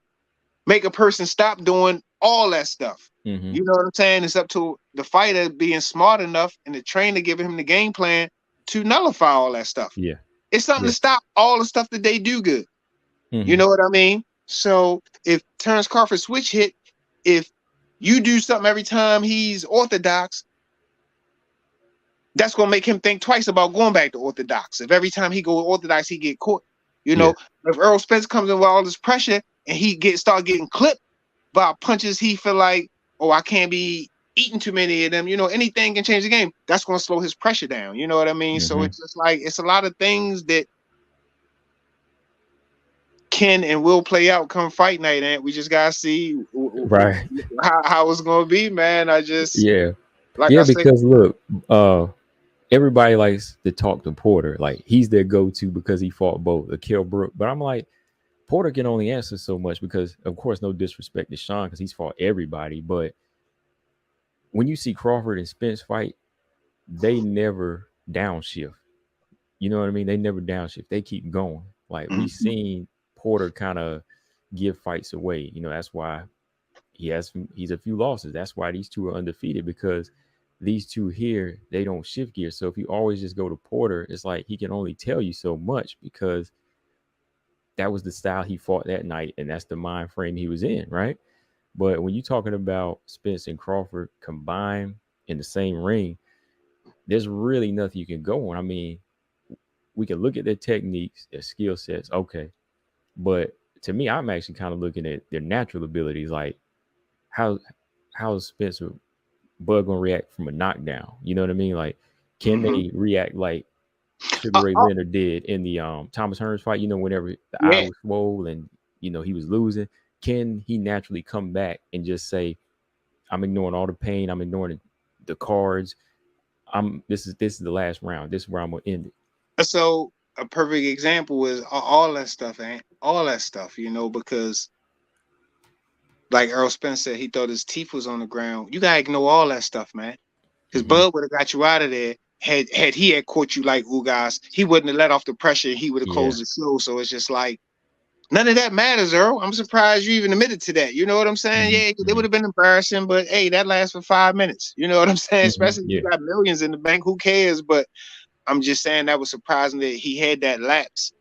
make a person stop doing all that stuff. Mm-hmm. You know what I'm saying? It's up to the fighter being smart enough and the trainer giving him the game plan to nullify all that stuff. Yeah. It's something Yeah. to stop all the stuff that they do good. You Mm-hmm. know what I mean? So if Terence Crawford switch hit, if you do something every time he's orthodox, that's gonna make him think twice about going back to orthodox. If every time he go orthodox, he get caught. You Yeah. know, if Errol Spence comes in with all this pressure and he start getting clipped by punches, he feel like, oh, I can't be eating too many of them. You know, anything can change the game. That's gonna slow his pressure down. You know what I mean? So Mm-hmm. it's just like it's a lot of things that can and will play out come fight night, and we just gotta see Right. how it's gonna be, man. I just Yeah. like Yeah, I said, because look, everybody likes to talk to Porter. Like he's their go-to because he fought both Akil Brook. But I'm like, Porter can only answer so much because, of course, no disrespect to Sean because he's fought everybody. But when you see Crawford and Spence fight, they never downshift. You know what I mean? They never downshift. They keep going. Like we seen Porter kind of give fights away. That's why he's a few losses. That's why these two are undefeated because these two here, they don't shift gears. So if you always just go to Porter, it's like he can only tell you so much because that was the style he fought that night, and that's the mind frame he was in, right? But when you're talking about Spence and Crawford combined in the same ring, there's really nothing you can go on. I mean, we can look at their techniques, their skill sets, okay. But to me, I'm actually kind of looking at their natural abilities, like how is Spencer Bud gonna react from a knockdown? You know what I mean? Like, can they react like Sugar Ray Leonard did in the Thomas Hearns fight? Whenever the eye yeah. was swole and he was losing, can he naturally come back and just say, "I'm ignoring all the pain. I'm ignoring the cards. This is the last round. This is where I'm gonna end it." So a perfect example is all that stuff, ain't all that stuff, because like Earl Spence said, he thought his teeth was on the ground. You gotta ignore all that stuff, man. Because Mm-hmm. Bud would have got you out of there had he had caught you like Ugas. He wouldn't have let off the pressure. He would have Yeah. closed the show. So it's just like none of that matters, Earl. I'm surprised you even admitted to that. You know what I'm saying? Mm-hmm. Yeah, it would have been embarrassing, but hey, that lasts for 5 minutes. You know what I'm saying? Mm-hmm. Especially if Yeah. you got millions in the bank. Who cares? But I'm just saying that was surprising that he had that lapse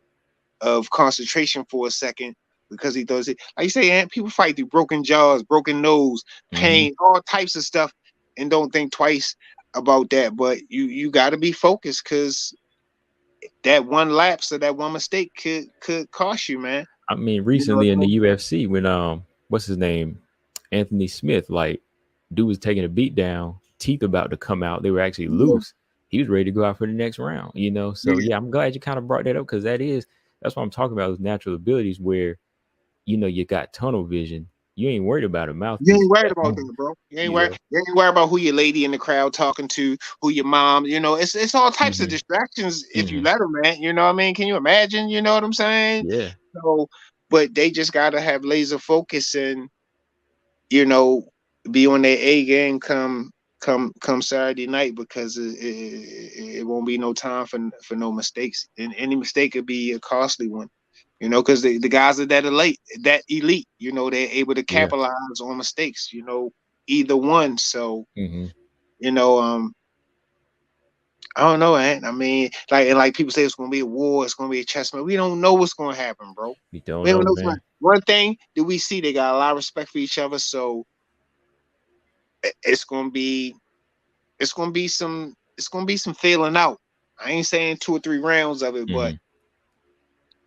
of concentration for a second because he thought, like you say, Ant, people fight through broken jaws, broken nose, Mm-hmm. pain, all types of stuff, and don't think twice about that. But you got to be focused because that one lapse or that one mistake could cost you, man. I mean, You know, recently in so, the UFC, when what's his name, Anthony Smith, like dude was taking a beat down, teeth about to come out, they were actually loose. He was ready to go out for the next round. So yeah, I'm glad you kind of brought that up because that's what I'm talking about. Those natural abilities where you got tunnel vision. You ain't worried about a you mouthpiece ain't worried at about home. that, bro. You ain't You worried. know. You ain't worried about who your lady in the crowd talking to, who your mom. It's all types of Mm-hmm. distractions if you Mm-hmm. let them, man. You know what I mean? Can you imagine? You know what I'm saying? Yeah. So but they just gotta have laser focus and, you know, be on their A game come Saturday night, because it won't be no time for no mistakes, and any mistake could be a costly one. You know, because the guys are that elite. You know, they're able to Yeah. capitalize on mistakes. You know, either one. So Mm-hmm. you know, I don't know, man. I mean, like people say, it's gonna be a war, it's gonna be a chess match. We don't know what's gonna happen, bro. We don't We don't know, know what's going. man. One thing that we see, they got a lot of respect for each other. So it's gonna be some feeling out. I ain't saying 2 or 3 rounds of it, Mm-hmm. but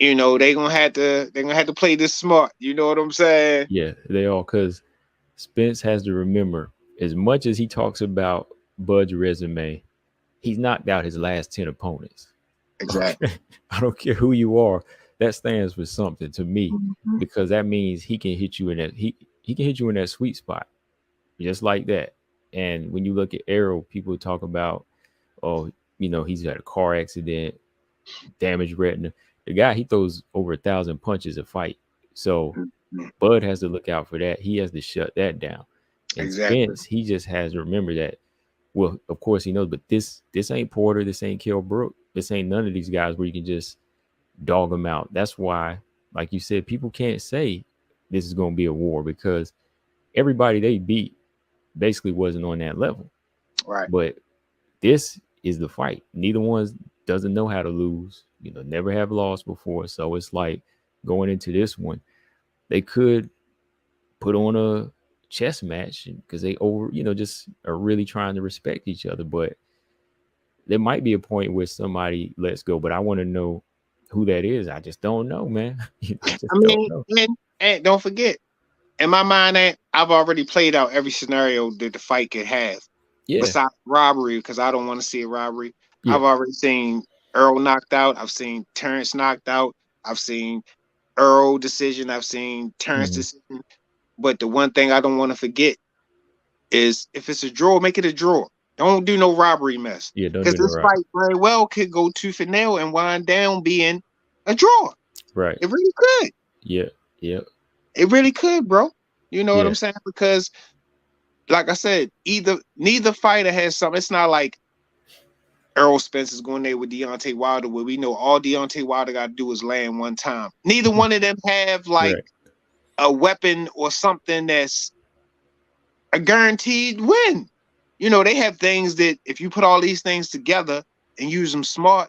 you know, they're gonna have to play this smart. You know what I'm saying? Yeah, they all, because Spence has to remember, as much as he talks about Bud's resume, he's knocked out his last 10 opponents. Exactly. Okay. I don't care who you are. That stands for something to me, Mhm. because that means he can hit you in that he can hit you in that sweet spot just like that. And when you look at Errol, people talk about, oh, he's had a car accident, damaged retina. The guy, he throws over 1,000 punches a fight. So Mhm. Bud has to look out for that. He has to shut that down. And Exactly. Spence, he just has to remember that. Well, of course he knows, but this ain't Porter, this ain't Kell Brook, this ain't none of these guys where you can just dog them out. That's why, like you said, people can't say this is going to be a war, because everybody they beat basically wasn't on that level. Right. But this is the fight. Neither one doesn't know how to lose. Never have lost before. So it's like going into this one, they could put on a chess match because they just are really trying to respect each other. But there might be a point where somebody lets go. But I want to know who that is. I just don't know, man. I I just don't mean, know. and don't forget, in my mind, I've already played out every scenario that the fight could have, Yeah, besides robbery, because I don't want to see a robbery. yeah. I've already seen Earl knocked out. I've seen Terence knocked out. I've seen Earl decision. I've seen Terrence Hmm. decision. But the one thing I don't want to forget is, if it's a draw, make it a draw. Don't do no robbery mess. Yeah, don't Because do no this right. fight very well could go tooth and nail and wind down being a draw. Right. It really could. Yeah, yeah, It really could, bro. You know what yeah. I'm saying? Because, like I said, neither fighter has something. It's not like Errol Spence is going there with Deontay Wilder, where we know all Deontay Wilder got to do is land one time. Neither one of them have like Right. a weapon or something that's a guaranteed win. You know, they have things that if you put all these things together and use them smart,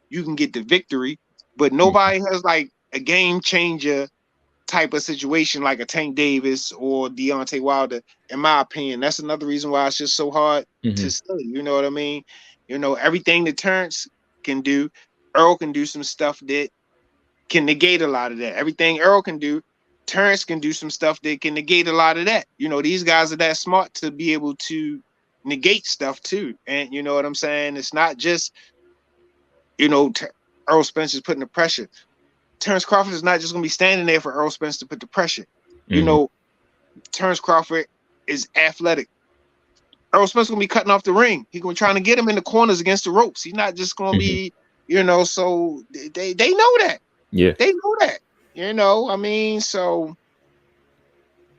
you can get the victory. But Mhm. nobody has like a game changer type of situation like a Tank Davis or Deontay Wilder, in my opinion. That's another reason why it's just so hard to Mhm. say. You know what I mean? You know, everything that Terrence can do, Earl can do some stuff that can negate a lot of that. Everything Earl can do, Terrence can do some stuff that can negate a lot of that. You know, these guys are that smart to be able to negate stuff too. And you know what I'm saying? It's not just, you know, Earl Spence is putting the pressure. Terence Crawford is not just going to be standing there for Earl Spence to put the pressure. You Mhm. know, Terence Crawford is athletic. Earl Spence going to be cutting off the ring. He's going to trying to get him in the corners against the ropes. He's not just going to Mhm. be, you know. So they know that. Yeah. They know that. You know, I mean, so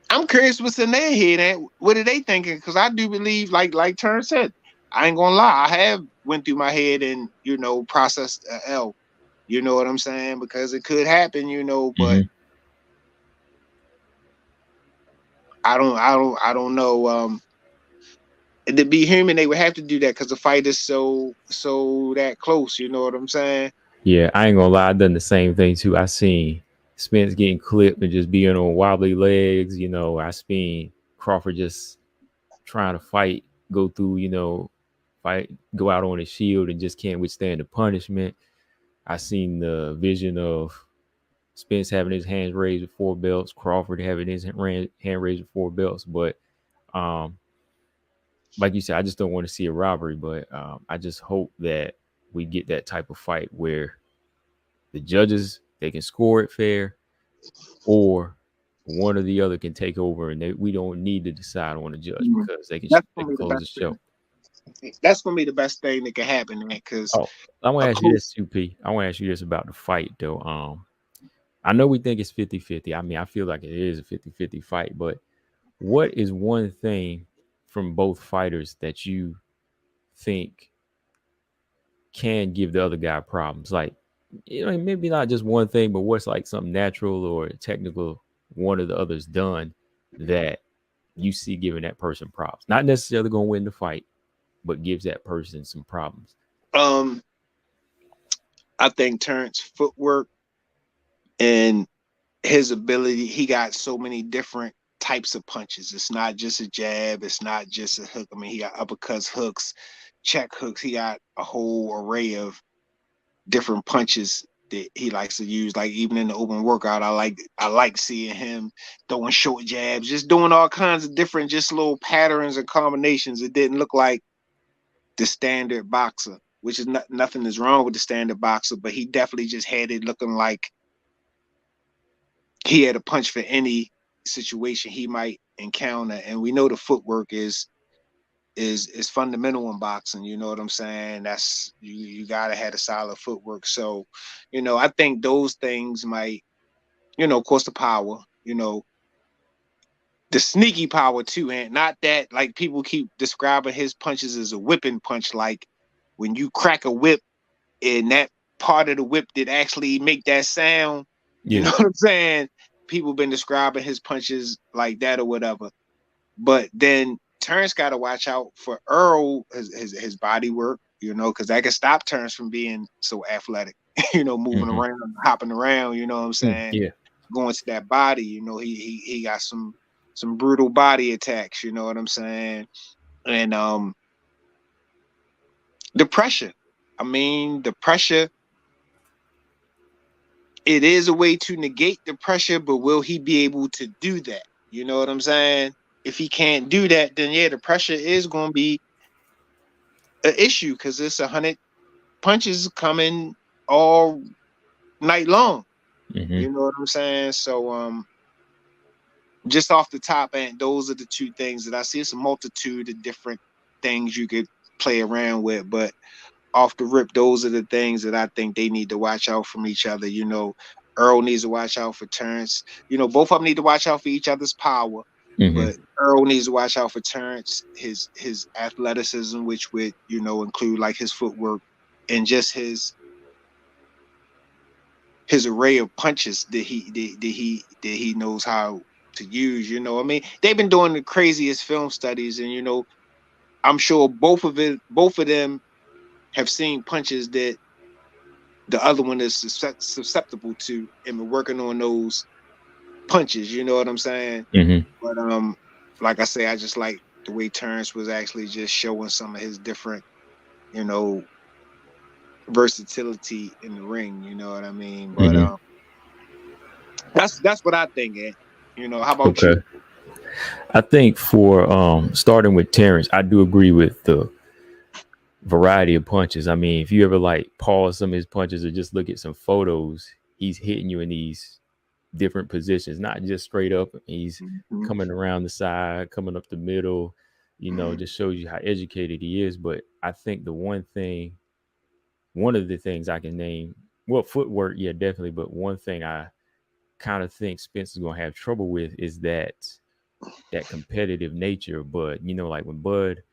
I'm curious what's in their head and what are they thinking? Because I do believe, like Terrence said, I ain't gonna lie, I have went through my head and processed L. You know what I'm saying? Because it could happen, but Mhm. I don't know. To be human, they would have to do that because the fight is so that close. You know what I'm saying? Yeah, I ain't gonna lie. I done the same thing too. I seen Spence getting clipped and just being on wobbly legs. I seen Crawford just trying to fight, go through, fight, go out on his shield and just can't withstand the punishment. I seen the vision of Spence having his hands raised with 4 belts, Crawford having his hand raised with 4 belts. But um, like you said, I just don't want to see a robbery. But I just hope that we get that type of fight where the judges they can score it fair, or one or the other can take over, and we don't need to decide on the judge Mhm. because they can That's they gonna can be the close best the show. thing. That's gonna be the best thing that can happen, man. Because Oh, I want a to ask you this close. too, P. I want to ask you this about the fight though. I know we think it's 50-50. I mean, I feel like it is a 50-50 fight, but what is one thing from both fighters that you think can give the other guy problems? Like, maybe not just one thing, but what's like something natural or technical one of the others done that you see giving that person problems? Not necessarily going to win the fight, but gives that person some problems. Um, I think Terrence footwork and his ability, he got so many different types of punches. It's not just a jab, it's not just a hook. I mean, he got uppercuts, hooks, check hooks. He got a whole array of different punches that he likes to use. Like even in the open workout, I like seeing him throwing short jabs, just doing all kinds of different, just little patterns and combinations. It didn't look like the standard boxer, which is nothing is wrong with the standard boxer, but he definitely just had it looking like he had a punch for any situation he might encounter. And we know the footwork is fundamental in boxing. You know what I'm saying? That's you gotta have a solid footwork. So, I think those things might, of course, the power, the sneaky power too, and not that like people keep describing his punches as a whipping punch, like when you crack a whip and that part of the whip that actually make that sound. You Yeah. know what I'm saying? People been describing his punches like that or whatever. But then Terrence got to watch out for Errol, his body work, because that can stop Terrence from being so athletic, moving Mm-hmm. around, hopping around, you know what I'm saying? Yeah. Going to that body, he got some brutal body attacks, you know what I'm saying? And the pressure. I mean, the pressure, it is a way to negate the pressure, but will he be able to do that? You know what I'm saying? If he can't do that, then yeah, the pressure is going to be an issue because it's 100 punches coming all night long. Mm-hmm. You know what I'm saying? So just off the top end, those are the two things that I see. It's a multitude of different things you could play around with, but off the rip, those are the things that I think they need to watch out from each other. Earl needs to watch out for Terrence. Both of them need to watch out for each other's power. Mm-hmm. But Earl needs to watch out for Terrence, his athleticism, which would, include like his footwork and just his array of punches that he knows how to use. I mean, they've been doing the craziest film studies, and I'm sure both of them have seen punches that the other one is susceptible to, and been working on those punches. You know what I'm saying? Mm-hmm. But like I say, I just like the way Terrence was actually just showing some of his different, you know, versatility in the ring. You know what I mean? But Mm-hmm. that's what I think. How about Okay. you? I think for starting with Terrence, I do agree with the variety of punches. I mean, if you ever like pause some of his punches or just look at some photos, he's hitting you in these different positions, not just straight up. He's Mm-hmm. coming around the side, coming up the middle, just shows you how educated he is. But I think one of the things I can name, well, footwork, yeah, definitely. But one thing I kind of think Spence is gonna have trouble with is that competitive nature of Bud. Like when Bud,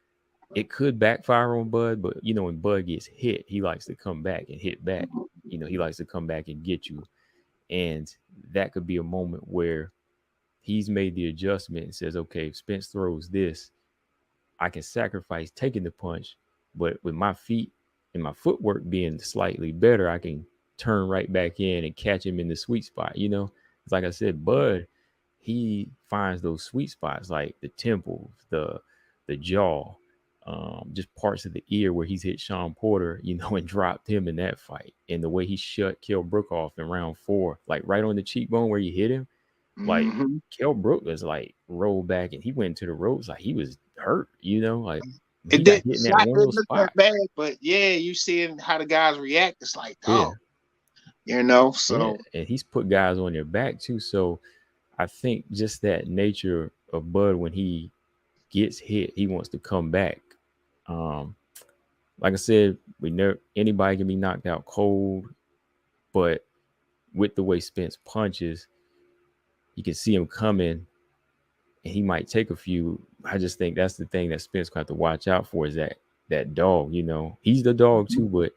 it could backfire on Bud, but when Bud gets hit, he likes to come back and hit back. He likes to come back and get you. And that could be a moment where he's made the adjustment and says, okay, if Spence throws this, I can sacrifice taking the punch, but with my feet and my footwork being slightly better, I can turn right back in and catch him in the sweet spot. It's like I said, Bud, he finds those sweet spots like the temple, the jaw, just parts of the ear where he's hit Sean Porter, and dropped him in that fight. And the way he shut Kell Brook off in round 4, like right on the cheekbone where you hit him, like Mm-hmm. Kell Brook was like rolled back and he went to the ropes like he was hurt, like he It got did. hit in The that shot one little didn't look that spot. bad, but yeah, you seeing how the guys react. It's like, Yeah, oh, yeah, So and he's put guys on their back too. So I think just that nature of Bud when he gets hit, he wants to come back. Um, like I said, we never anybody can be knocked out cold, but with the way Spence punches, you can see him coming, and he might take a few. I just think that's the thing that Spence gonna have to watch out for is that dog. He's the dog too, but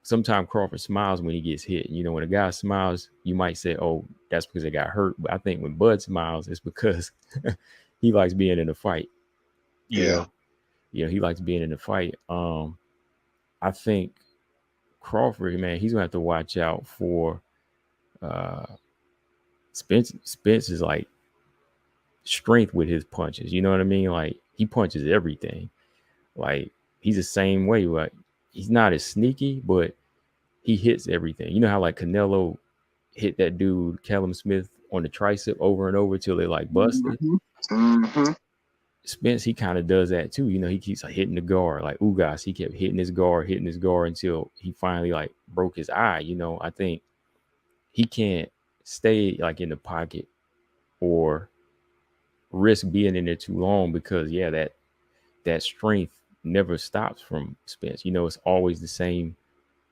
sometimes Crawford smiles when he gets hit. When a guy smiles, you might say, "Oh, that's because they got hurt." But I think when Bud smiles, it's because he likes being in a fight. You Yeah. know, he likes being in a fight. I think Crawford, man, he's gonna have to watch out for uh Spence. Spence is like strength with his punches. You know what I mean? Like he punches everything. Like he's the same way. Like he's not as sneaky, but he hits everything. You know how like Canelo hit that dude Callum Smith on the tricep over and over till they like busted. Mm-hmm. Mm-hmm. Spence, he kind of does that too. He keeps like, hitting the guard. Like Ugas, he kept hitting his guard until he finally like broke his eye. I think he can't stay like in the pocket or risk being in there too long because that strength never stops from Spence. It's always the same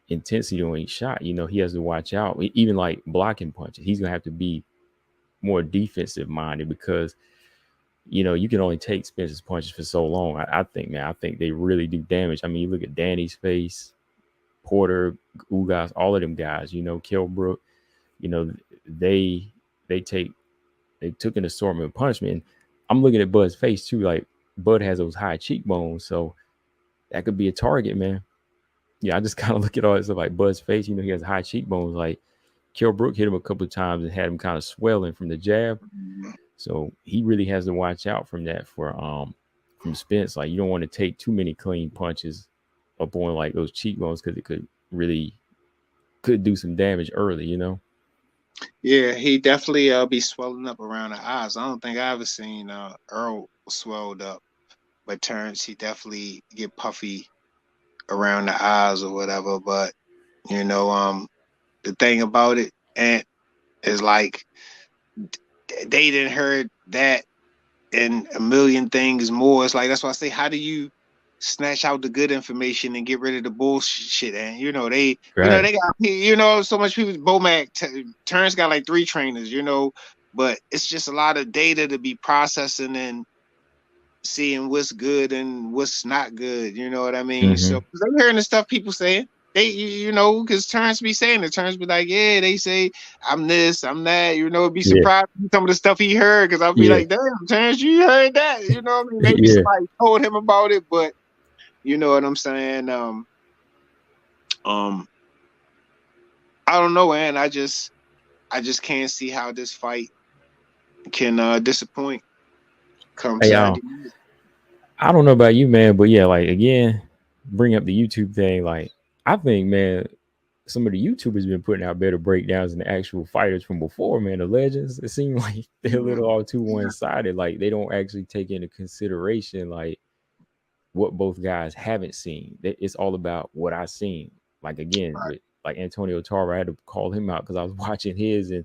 intensity on each shot. He has to watch out. Even like blocking punches, he's gonna have to be more defensive minded because you can only take Spence's punches for so long. I think, man, I think they really do damage. I mean, you look at Danny's face, Porter, Ugas, all of them guys. Kilbrook. They they take they took an assortment of punishment. And I'm looking at Bud's face too. Like Bud has those high cheekbones, so that could be a target, man. Yeah, I just kind of look at all this stuff like Bud's face. He has high cheekbones. Like Kilbrook hit him a couple of times and had him kind of swelling from the jab. So he really has to watch out from that from Spence. Like you don't want to take too many clean punches up on like those cheekbones because it could do some damage early. Yeah, he definitely be swelling up around the eyes. I don't think I ever seen Earl swelled up, but Terrence, he definitely get puffy around the eyes or whatever. But the thing about it, and is like they didn't heard that and a million things more. It's like that's why I say, how do you snatch out the good information and get rid of the bullshit? And they, Right. they got so much people. Bomac, Terrence got like 3 trainers, but it's just a lot of data to be processing and seeing what's good and what's not good. You know what I mean? Mm-hmm. So I'm hearing the stuff people saying. They, because Terrence be saying it. Terrence be like, yeah, they say I'm this, I'm that. Be Yeah. surprised with some of the stuff he heard because I'll be Yeah. like, damn, Terrence, you heard that? You know what I mean? Maybe Yeah. somebody told him about it, but you know what I'm saying? I don't know, man. I just can't see how this fight can disappoint come Hey, Saturday. I don't know about you, man, but yeah, like again, bring up the YouTube thing. Like, I think, man, some of the YouTubers been putting out better breakdowns than the actual fighters from before, man. The legends, it seems like they're a little all too one sided. Like, they don't actually take into consideration like what both guys haven't seen. It's all about what I seen. Like again, Right. with like Antonio Tarver, I had to call him out because I was watching his, and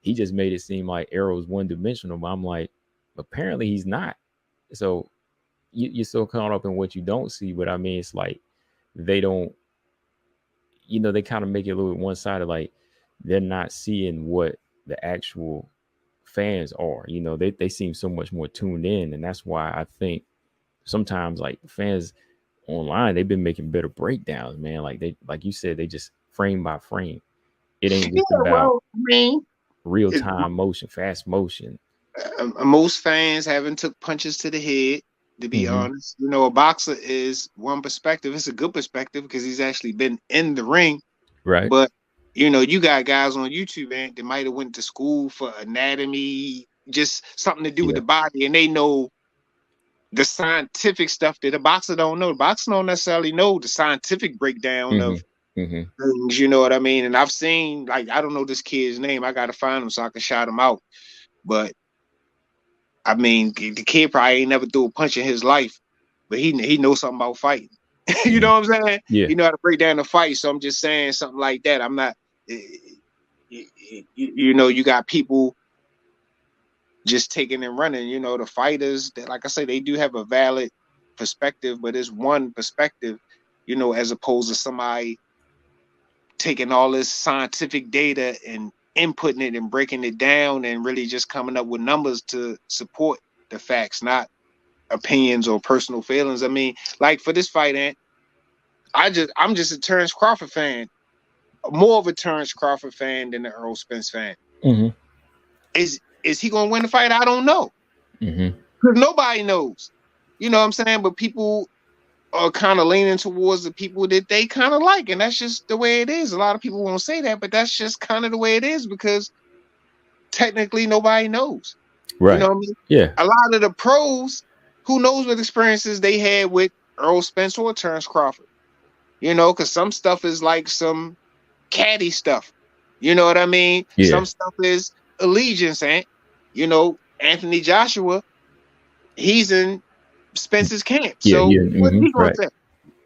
he just made it seem like Errol's one dimensional. But I'm like, apparently he's not. So you're so caught up in what you don't see. But I mean, it's like they don't, they kind of make it a little bit one sided. Like they're not seeing what the actual fans are. They seem so much more tuned in, and that's why I think sometimes like fans online they've been making better breakdowns, man. Like you said, they just frame by frame. It ain't Yeah, just about well, I mean, real time motion, fast motion. most fans haven't took punches to the head. To be Mm-hmm. honest, a boxer is one perspective. It's a good perspective because he's actually been in the ring. Right. But you got guys on YouTube, man, that might have went to school for anatomy, just something to do with Yeah. the body, and they know the scientific stuff that a boxer don't know. The boxer don't necessarily know the scientific breakdown Mm-hmm. of Mm-hmm. things. You know what I mean? And I've seen, like, I don't know this kid's name. I got to find him so I can shout him out. But I mean, the kid probably ain't never threw a punch in his life, but he knows something about fighting. You Mm-hmm. know what I'm saying? Yeah. He know how to break down the fight. So I'm just saying something like that. I'm not, you got people just taking and running. The fighters that, like I say, they do have a valid perspective, but it's one perspective, as opposed to somebody taking all this scientific data and inputting it and breaking it down and really just coming up with numbers to support the facts, not opinions or personal feelings. I mean, like for this fight, Ant, I'm just a Terence Crawford fan, more of a Terence Crawford fan than an Errol Spence fan. Mm-hmm. Is he gonna win the fight? I don't know. Mm-hmm. Because nobody knows. You know what I'm saying? But people are kind of leaning towards the people that they kind of like, and that's just the way it is. A lot of people won't say that, but that's just kind of the way it is because technically nobody knows. You know Right. what I mean? Yeah. A lot of the pros, who knows what experiences they had with Errol Spence or Terence Crawford? You know, because some stuff is like some caddy stuff. You know what I mean? Yeah. Some stuff is allegiance, and you know, Anthony Joshua, he's in Spence's camp. Yeah. So Yeah. what's Mm-hmm. he gonna Right. say?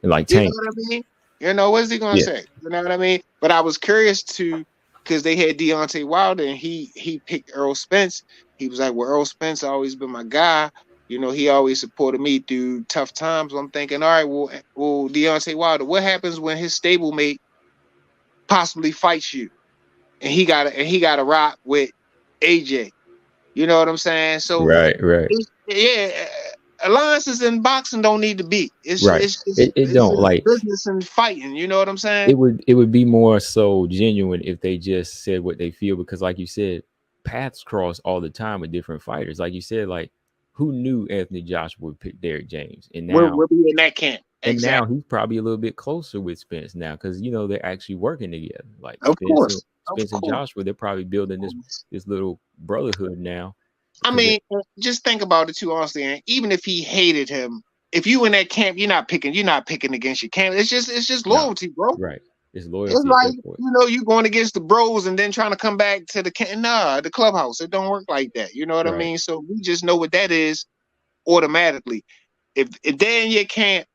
Like You know Tank. what I mean? You know, what's he gonna Yeah. say? You know what I mean? But I was curious to because they had Deontay Wilder and he picked Errol Spence. He was like, well, Errol Spence always been my guy. You know, he always supported me through tough times. I'm thinking, all right, well, Deontay Wilder, what happens when his stablemate possibly fights you? And he got to rock with AJ. You know what I'm saying? So Right. Right. yeah, alliances in boxing don't need to be. Right. It It's don't just like business and fighting. You know what I'm saying? it would be more so genuine if they just said what they feel because like you said, paths cross all the time with different fighters. Like you said, like who knew Anthony Joshua would pick Derek James? We'll be in that camp. And now Exactly. he's probably a little bit closer with Spence now because you know they're actually working together. Like Of course. Of Spence and course. Joshua, they're probably building this little brotherhood now. I mean, just think about it too, honestly. And even if he hated him, if you in that camp, you're not picking against your camp. It's just No, loyalty, bro. right. It's It's loyalty at like, that point. you know, you going against the bros and then trying to come back to the camp. Nah, the clubhouse. It don't work like that. You know what I Right. mean? So we just know what that is automatically. If they're in your camp,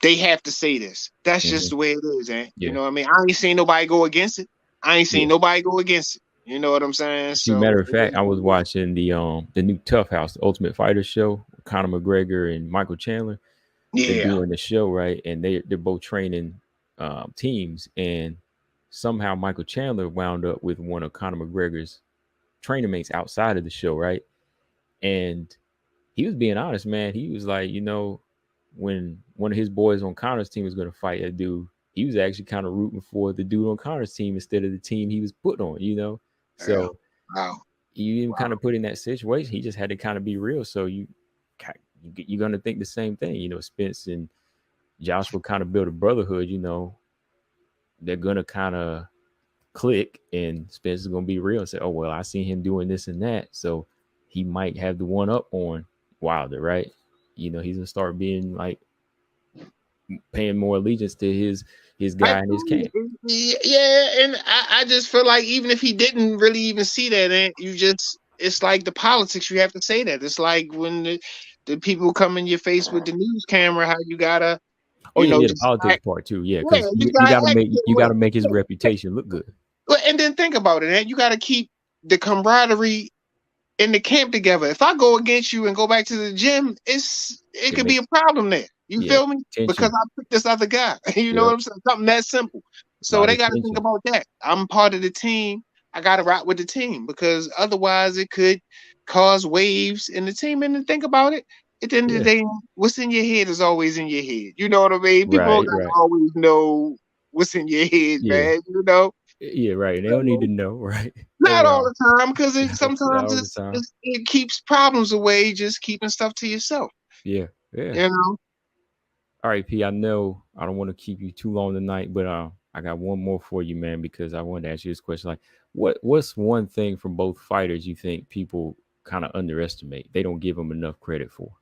they have to say this. That's just the way it is, eh? You Yeah. know what I mean? I ain't seen nobody go against it. I ain't seen Yeah. nobody go against it. You know what I'm saying? See, matter So of fact, I was watching the new Tough House, the Ultimate Fighter show, Conor McGregor and Michael Chandler. They're yeah. doing the show, right? And they're both training teams, and somehow Michael Chandler wound up with one of Conor McGregor's training mates outside of the show, right? And he was being honest, man. He was like, you know, when one of his boys on Connor's team was going to fight a dude, he was actually kind of rooting for the dude on Connor's team instead of the team he was put on, you know? Yeah. So Wow. you even kind of put in that situation. He just had to kind of be real. So you're going to think the same thing, you know, Spence and Joshua kind of build a brotherhood, you know, they're going to kind of click and Spence is going to be real and say, oh, well, I seen him doing this and that. So he might have the one up on Wilder, right? You know, he's going to start being like paying more allegiance to his guy in his camp. Yeah, and I just feel like even if he didn't really even see that, it's like the politics. You have to say that. It's like when the people come in your face with the news camera, how you gotta, the just politics act. part too. Yeah, Yeah, because you you gotta gotta act make that way. his reputation look good. And then think about it, man. You gotta keep the camaraderie in the camp together. If I go against you and go back to the gym, it could be a problem there. You feel me? Because Tension. I picked this other guy. You know Yep. what I'm saying? Something that simple. A So lot they of got to think tension. about that. I'm part of the team. I got to rock with the team because otherwise it could cause waves in the team. And then think about it. At the end of the day, what's in your head is always in your head. You know what I mean? People Right, gotta right. always know what's in your head, Yeah. man. You know, Yeah, right. They don't need to know, right? not all the time because Not sometimes all the time. it keeps problems away. Just keeping stuff to yourself. Yeah, yeah. You know. All right, P. I know I don't want to keep you too long tonight, but I got one more for you, man, because I wanted to ask you this question. Like, what's one thing from both fighters you think people kind of underestimate? They don't give them enough credit for.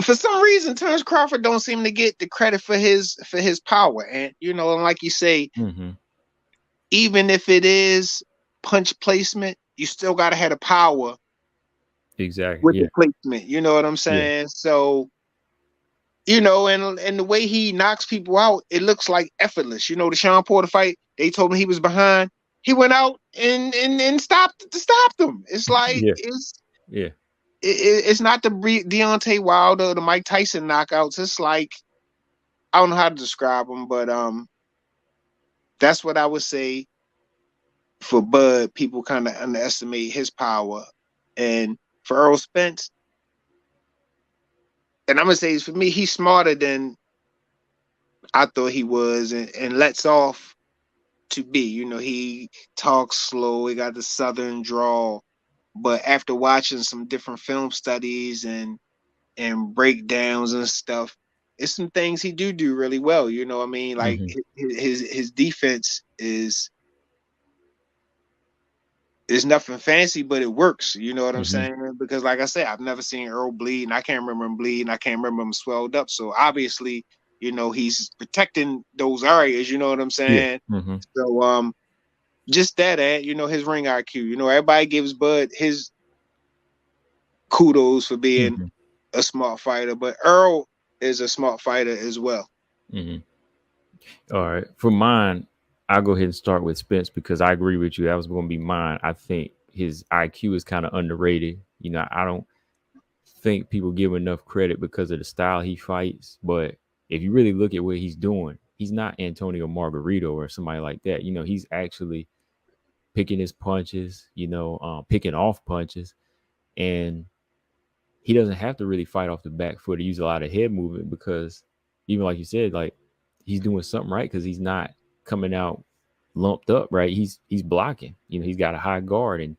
For some reason, Terence Crawford don't seem to get the credit for his power, and and like you say, Mm-hmm. even if it is punch placement, you still gotta have the power Exactly. with Yeah. the placement. You know what I'm Yeah. saying? So and the way he knocks people out, it looks like effortless. The Sean Porter fight, they told him he was behind. He went out and stopped them. It's like Yeah. Yeah. it's not the Deontay Wilder, the Mike Tyson knockouts. It's like I don't know how to describe them, but that's what I would say for Bud. People kind of underestimate his power, and for Errol Spence, and I'm gonna say for me, he's smarter than I thought he was, and lets off to be. You know, he talks slow. He got the southern drawl, but after watching some different film studies and breakdowns and stuff, it's some things he do really well. You know what I mean? Like Mm-hmm. his defense is nothing fancy, but it works. You know what I'm Mm-hmm. saying? Because like I said, I've never seen Earl bleed, and I can't remember him bleeding. I can't remember him swelled up. So obviously, you know, he's protecting those areas. You know what I'm Yeah. saying? Mm-hmm. So just that, you know, his ring IQ. You know, everybody gives Bud his kudos for being Mm-hmm. a smart fighter, but Earl is a smart fighter as well. Mm-hmm. All right. For mine, I'll go ahead and start with Spence because I agree with you. That was going to be mine. I think his IQ is kind of underrated. You know, I don't think people give him enough credit because of the style he fights. But if you really look at what he's doing, he's not Antonio Margarito or somebody like that. You know, he's actually picking his punches, picking off punches. And he doesn't have to really fight off the back foot or use a lot of head movement because even like you said, like he's doing something right because he's not coming out lumped up, right? He's blocking. You know, he's got a high guard. And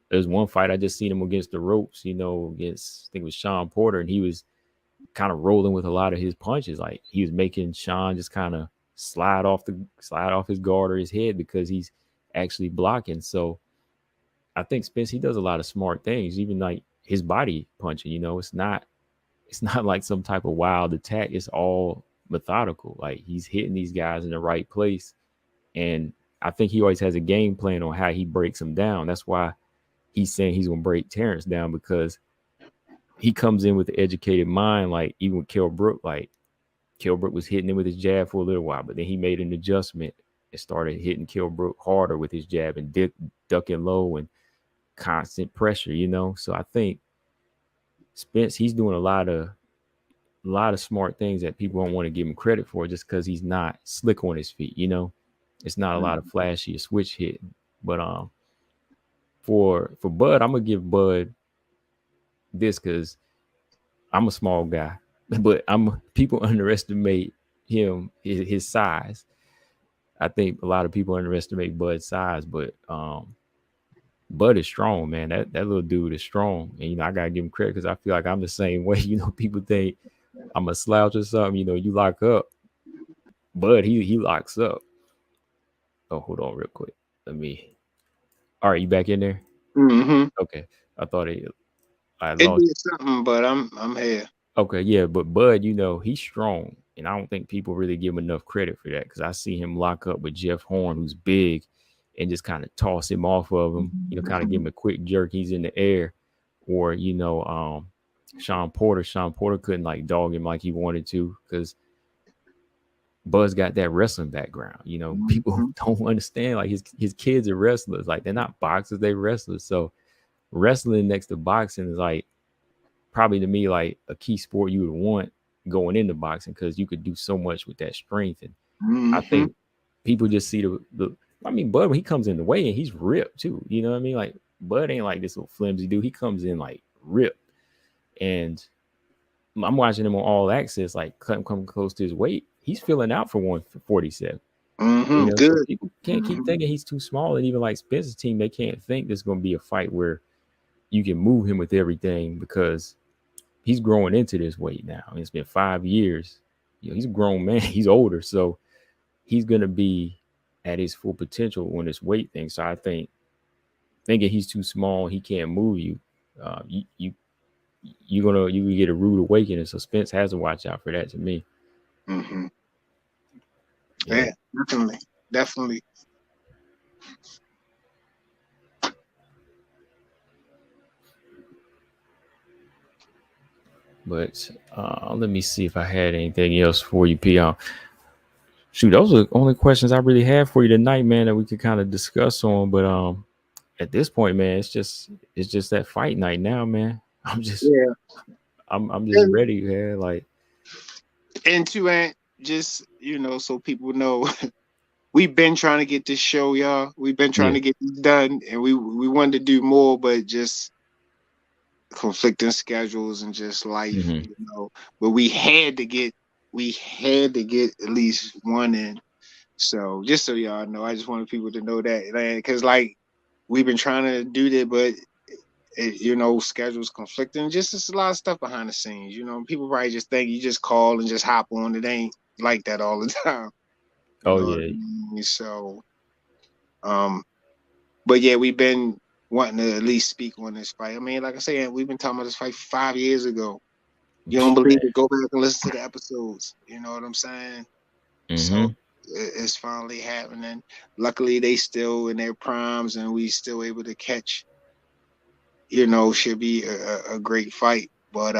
there's one fight I just seen him against the ropes, against I think it was Sean Porter, and he was kind of rolling with a lot of his punches. Like he was making Sean just kind of slide off his guard or his head because he's actually blocking. So I think Spence he does a lot of smart things, even like his body punching. It's not like some type of wild attack. It's all methodical. Like he's hitting these guys in the right place, and I think he always has a game plan on how he breaks them down. That's why he's saying he's gonna break Terence down because he comes in with the educated mind. Like even with Kell Brook, like Kell Brook was hitting him with his jab for a little while, but then he made an adjustment and started hitting Kell Brook harder with his jab and ducking low and constant pressure. So I think Spence he's doing a lot of smart things that people don't want to give him credit for just because he's not slick on his feet. It's not a lot of flashy or switch hitting. But for Bud, I'm gonna give Bud this because I'm a small guy, but people underestimate his size. I think a lot of people underestimate Bud's size, but Bud is strong, man. That little dude is strong, and I gotta give him credit because I feel like I'm the same way. People think I'm a slouch or something. You lock up, Bud he locks up. Oh, hold on, real quick. Let me. All right, you back in there? Mm-hmm. Okay, I thought I It lost. did something, but I'm here. Okay, yeah, but Bud, he's strong, and I don't think people really give him enough credit for that because I see him lock up with Jeff Horn, who's big, and just kind of toss him off of him. Kind of give him a quick jerk. He's in the air, or Sean Porter. Sean Porter couldn't like dog him like he wanted to because Bud's got that wrestling background. People don't understand like his kids are wrestlers. Like they're not boxers, they wrestlers. So wrestling next to boxing is like probably to me like a key sport you would want going into boxing because you could do so much with that strength. And I Mm-hmm. think people just see the I mean, Bud when he comes in the way and he's ripped too. You know what I mean? Like Bud ain't like this little flimsy dude. He comes in like ripped. And I'm watching him on All Access, like come close to his weight. He's filling out for 147. Mm-hmm. So Good. people can't keep Mm-hmm. thinking he's too small. And even like Spencer's team, they can't think there's going to be a fight where you can move him with everything because he's growing into this weight now. I mean, it's been 5 years. He's a grown man. He's older, so he's going to be at his full potential on this weight thing. So I think thinking he's too small, he can't move you. You you get a rude awakening. So Spence has to watch out for that. To me, Mm-hmm. yeah. Yeah, definitely, definitely. But let me see if I had anything else for you, P. Shoot, those are the only questions I really have for you tonight, man, that we could kind of discuss on. But at this point, man, it's just that fight night now, man. I'm just Yeah. I'm just And, ready, man. Like, and to just, so people know, we've been trying to get this show, y'all. We've been trying yeah. to get this done, and we wanted to do more, but just conflicting schedules and just life, Hmm. But we had to get at least one in. So just so y'all know, I just wanted people to know that, because like we've been trying to do that, but schedules conflicting. Just it's a lot of stuff behind the scenes. People probably just think you just call and just hop on. It ain't like that all the time. You Oh know what I yeah. mean? So, um, but yeah, we've been wanting to at least speak on this fight. I mean, like I said, we've been talking about this fight 5 years ago. You don't believe it? Go back and listen to the episodes. You know what I'm saying? So Hmm. it's finally happening. Luckily, they still in their primes, and we still able to catch. Should be a great fight. But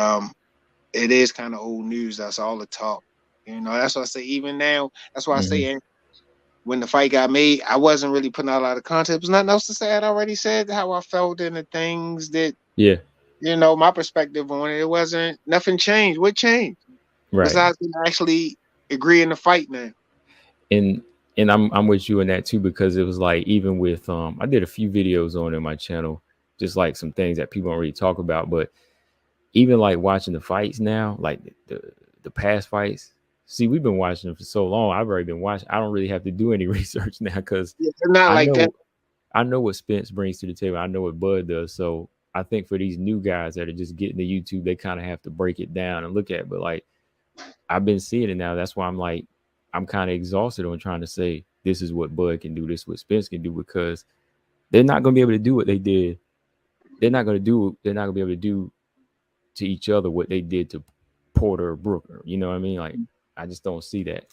it is kind of old news. That's all the talk. That's why I say even now. That's why I Hmm. say when the fight got made, I wasn't really putting out a lot of content. There's nothing else to say. I'd already said how I felt and the things that Yeah. my perspective on it. It wasn't nothing changed. What changed Right. besides actually agreeing to fight now? And I'm with you in that too, because it was like, even with I did a few videos on in my channel, just like some things that people don't really talk about, but even like watching the fights now, like the past fights. See, we've been watching them for so long. I've already been watching. I don't really have to do any research now, because Yeah, they're not I like that. know I know what Spence brings to the table. I know what Bud does. So I think for these new guys that are just getting to YouTube, they kind of have to break it down and look at it. But like, I've been seeing it now. That's why I'm like, I'm kind of exhausted on trying to say this is what Bud can do, this is what Spence can do, because they're not going to be able to do what they did. They're not going to be able to do to each other what they did to Porter or Brooker. You know what I mean? Like, I just don't see that.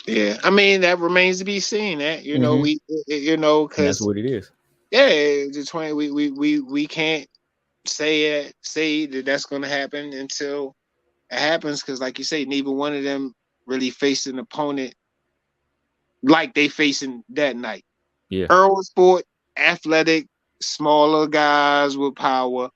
Yeah, I mean that remains to be seen. That Mm-hmm. And that's because what it is. yeah, the 20 we can't say that that's going to happen until it happens. Because like you say, neither one of them really faced an opponent like they facing that night. Yeah. Earl Sport, athletic, smaller guys with power.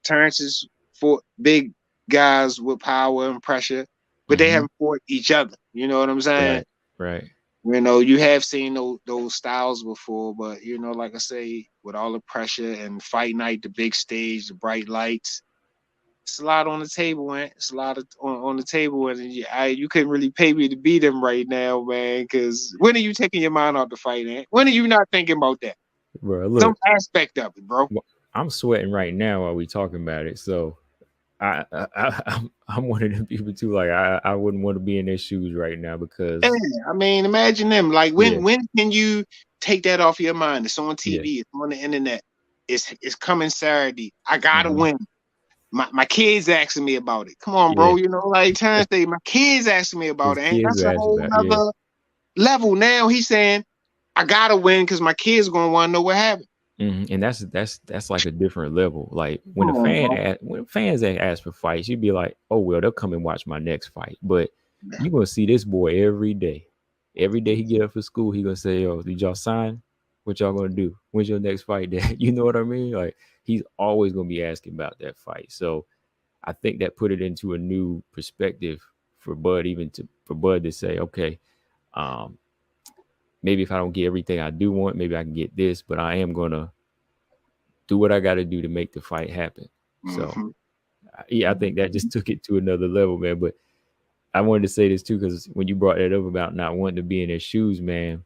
Terrence is for big guys with power and pressure, but they Mm-hmm. haven't fought each other. You know what I'm saying? Right. Right. You have seen those styles before, but like I say, with all the pressure and fight night, the big stage, the bright lights, it's a lot on the table, man. It's a lot on the table, and you couldn't really pay me to beat them right now, man. Because when are you taking your mind off the fight, man? When are you not thinking about that? Bro, Some look, aspect of it, bro. I'm sweating right now while we talking about it. So I'm one of them people too. Like, I wouldn't want to be in their shoes right now, Yeah, because I mean, imagine them. Like, yeah, when can you take that off your mind? It's on yeah, TV. It's on the internet. It's coming Saturday. I gotta hmm, win. My kids asking me about it. Come on, yeah. bro. Like Terrence Day, my kids asking me His about it. And kids that's were a asking whole about, yeah, nother level. Now he's saying I gotta win because my kids gonna want to know what happened. and that's like a different level. Like, Come on, bro. when fans ask for fights, you'd be like, oh well, they'll come and watch my next fight. But you gonna see this boy every day. Every day he get up for school, he gonna say, "Yo, did y'all sign? What y'all gonna do? When's your next fight, Dad?" You know what I mean? Like, he's always gonna be asking about that fight. So I think that put it into a new perspective for Bud, even for Bud to say, okay, um, maybe if I don't get everything I do want, maybe I can get this, but I am gonna do what I got to do to make the fight happen. So Mm-hmm. yeah, I think that just took it to another level, man. But I wanted to say this too, because when you brought that up about not wanting to be in their shoes, man,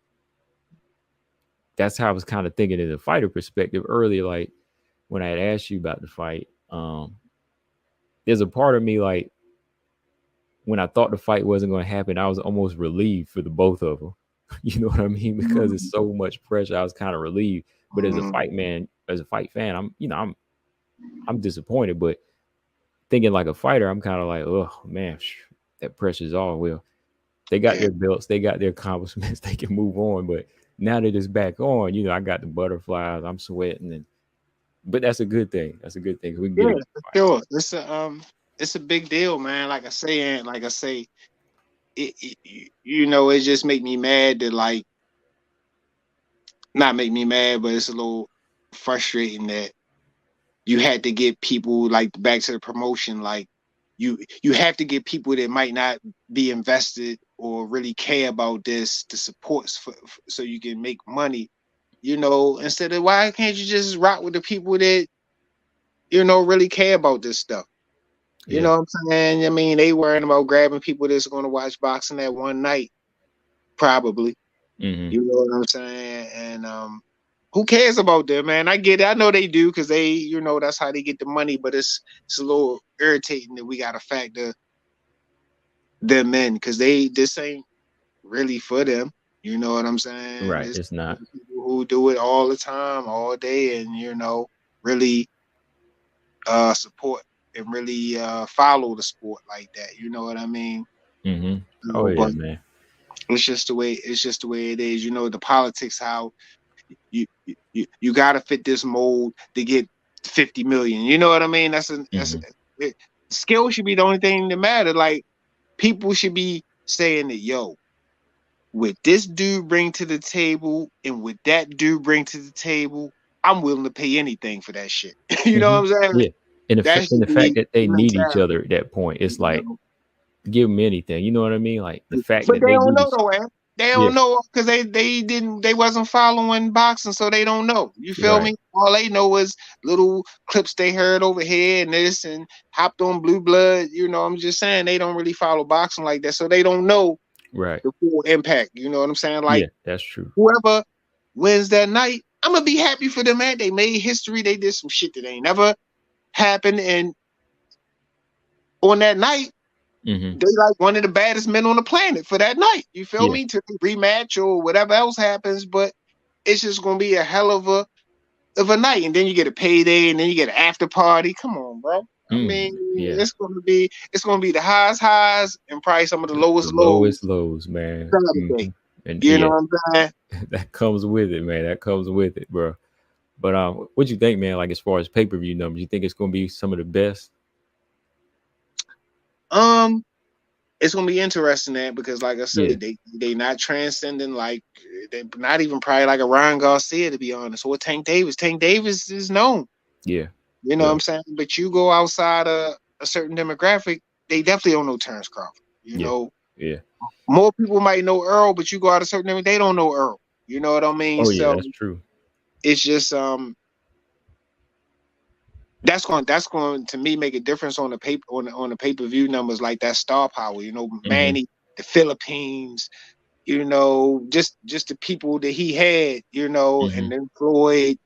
that's how I was kind of thinking in the fighter perspective earlier. Like, when I had asked you about the fight, there's a part of me, like, when I thought the fight wasn't going to happen, I was almost relieved for the both of them. You know what I mean? Because it's so much pressure. I was kind of relieved. But as a Mm-hmm. fight man, as a fight fan, I'm disappointed. But thinking like a fighter, I'm kind of like, oh man, that pressure's all. Well, they got Yeah. their belts, they got their accomplishments, they can move on. But now that it's back on, I got the butterflies, I'm sweating, but that's a good thing. That's a good thing. We can get a Yeah, good for fight. sure. It's a big deal, man. Like I say, and like I say, it just make me mad that like not make me mad, but it's a little frustrating that you had to get people like back to the promotion, like you have to get people that might not be invested or really care about this to support so you can make money, instead of why can't you just rock with the people that really care about this stuff. You Yeah. know what I'm saying? I mean, they worrying about grabbing people that's going to watch boxing that one night, probably. Mm-hmm. You know what I'm saying? And who cares about them, man? I get it. I know they do because they, that's how they get the money. But it's a little irritating that we got to factor them in because this ain't really for them. You know what I'm saying? Right. It's It's for not. the people who do it all the time, all day, and really support and really follow the sport like that. You know what I mean? Mm-hmm. Oh yeah, But man. it's just the way it is. The politics, how you got to fit this mold to get 50 million. You know what I mean? Mm-hmm. Skill should be the only thing that matter. Like people should be saying that, yo, what this dude bring to the table and what that dude bring to the table, I'm willing to pay anything for that shit. You know Mm-hmm. what I'm saying? Yeah. And That and should the fact be that they the need each mentality. other at that point, it's You like know? give them anything. You know what I mean? Like the fact But that they they don't need know each. though, man. They Yeah. don't know because they wasn't following boxing, so they don't know. You feel Right. me? All they know is little clips they heard over here and this and hopped on Blue Blood. I'm just saying they don't really follow boxing like that, so they don't know Right. the full impact. You know what I'm saying? Yeah, Like that's true. whoever wins that night, I'm gonna be happy for them, man. They made history. They did some shit that ain't never happened, and on that night, Mm-hmm. they like one of the baddest men on the planet for that night. You feel Yeah. me? To rematch or whatever else happens, but it's just gonna be a hell of a night, and then you get a payday, and then you get an after party. Come on, bro. I mean, Yeah. it's gonna be the highs highs and probably some of the The lowest lows lowest lows, man. Saturday. Mm-hmm. And You know yeah, what I'm saying? that comes with it, man. That comes with it, bro. But what you think, man? Like as far as pay per view numbers, you think it's gonna be some of the best? Um, it's gonna be interesting that because, like I Yeah. said, they not transcending like they not even probably like a Ryan Garcia to be honest, or Tank Davis. Tank Davis is known. Yeah. You know what Yeah. I'm saying? But you go outside a certain demographic, they definitely don't know Terence Crawford. Yeah. Yeah. More people might know Earl, but you go out a certain demographic, they don't know Earl. You know what I mean? Oh yeah, So that's true. it's just that's going to me make a difference on the paper on the pay-per-view numbers like that star power. Mm-hmm. Manny, the Philippines, just the people that he had, Mm-hmm. and then Floyd,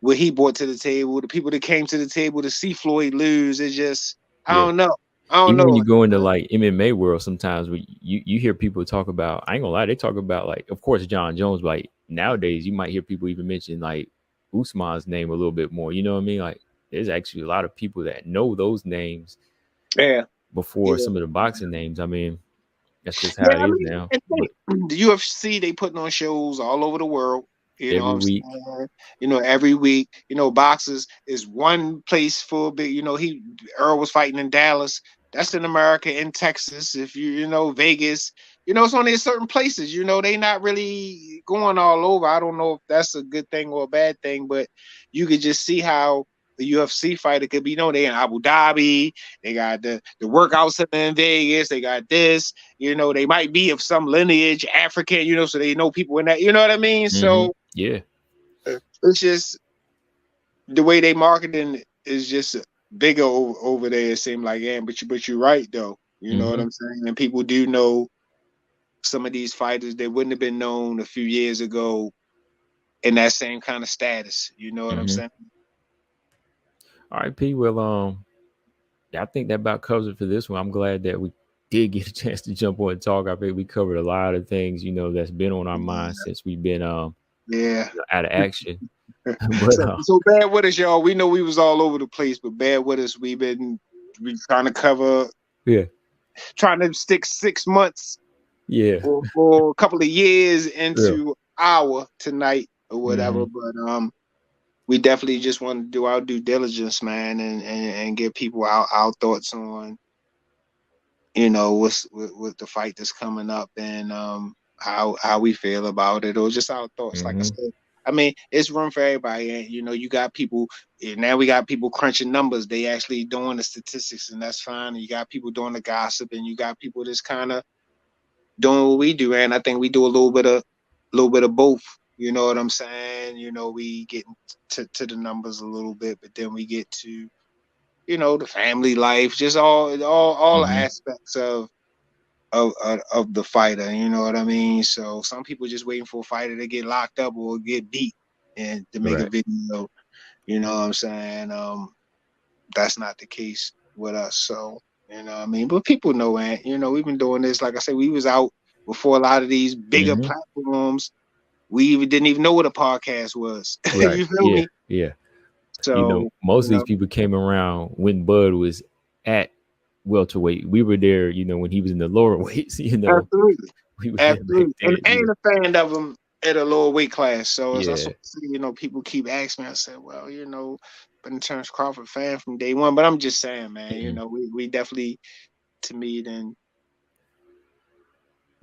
what he brought to the table, the people that came to the table to see Floyd lose. It's just I Yeah. don't know. I don't Even when know. you go into like MMA world, sometimes you hear people talk about. I ain't gonna lie, they talk about like, of course, John Jones. But like nowadays, you might hear people even mention like Usman's name a little bit more. You know what I mean? Like, there's actually a lot of people that know those names Yeah, before yeah, some of the boxing names. I mean, that's just how yeah. it I is mean, now. and But think, the UFC they putting on shows all over the world. You know what every I'm week, saying? Every week. Boxers is one place for big. Earl was fighting in Dallas. That's in America, in Texas. If Vegas. It's only certain places. They not really going all over. I don't know if that's a good thing or a bad thing, but you could just see how the UFC fighter could be. They in Abu Dhabi. They got the workouts in Vegas. They got this. They might be of some lineage, African, so they know people in that, you know what I mean? So yeah, it's just the way they marketing is just bigger over there. It seemed like, yeah, but you're right though. You know what hmm I'm saying? And people do know some of these fighters that wouldn't have been known a few years ago in that same kind of status. You know what I'm hmm saying? all right, P. Well, I think that about covers it for this one. I'm glad that we did get a chance to jump on and talk. I think we covered a lot of things, that's been on our minds since we've been Yeah. out of action. But So bad with us, y'all. We know we was all over the place, but bad with us. We trying to cover, yeah, trying to stick 6 months yeah, or a couple of years yeah. into our tonight or whatever. hmm But we definitely just want to do our due diligence, man, and give people our thoughts on what's with the fight that's coming up and how we feel about it or just our thoughts. Like I hmm said, I mean, it's room for everybody. And you know, you got people now. We got people crunching numbers. They actually doing the statistics, and that's fine. And you got people doing the gossip, and you got people that's kind of doing what we do. And I think we do a little bit of both. You know what I'm saying? You know, we get to the numbers a little bit, but then we get to the family life, just all Mm-hmm. aspects of the fighter. You know what I mean? So some people just waiting for a fighter to get locked up or get beat and to make a Right. video. You know what I'm saying? That's not the case with us. So you know what I mean? But people know, and we've been doing this. Like I said, we was out before a lot of these bigger Mm-hmm. platforms. We even didn't even know what a podcast was. Right. You feel Yeah. me? Yeah. So Most of these people came around when Bud was at welterweight. We were there, when he was in the lower weights. absolutely. We were there back Absolutely. And then. I ain't a fan of them at a lower weight class. So as I Yeah. sort of see, people keep asking me, I said, well, been a Terence Crawford fan from day one. But I'm just saying, man, Mhm. we definitely, to me, then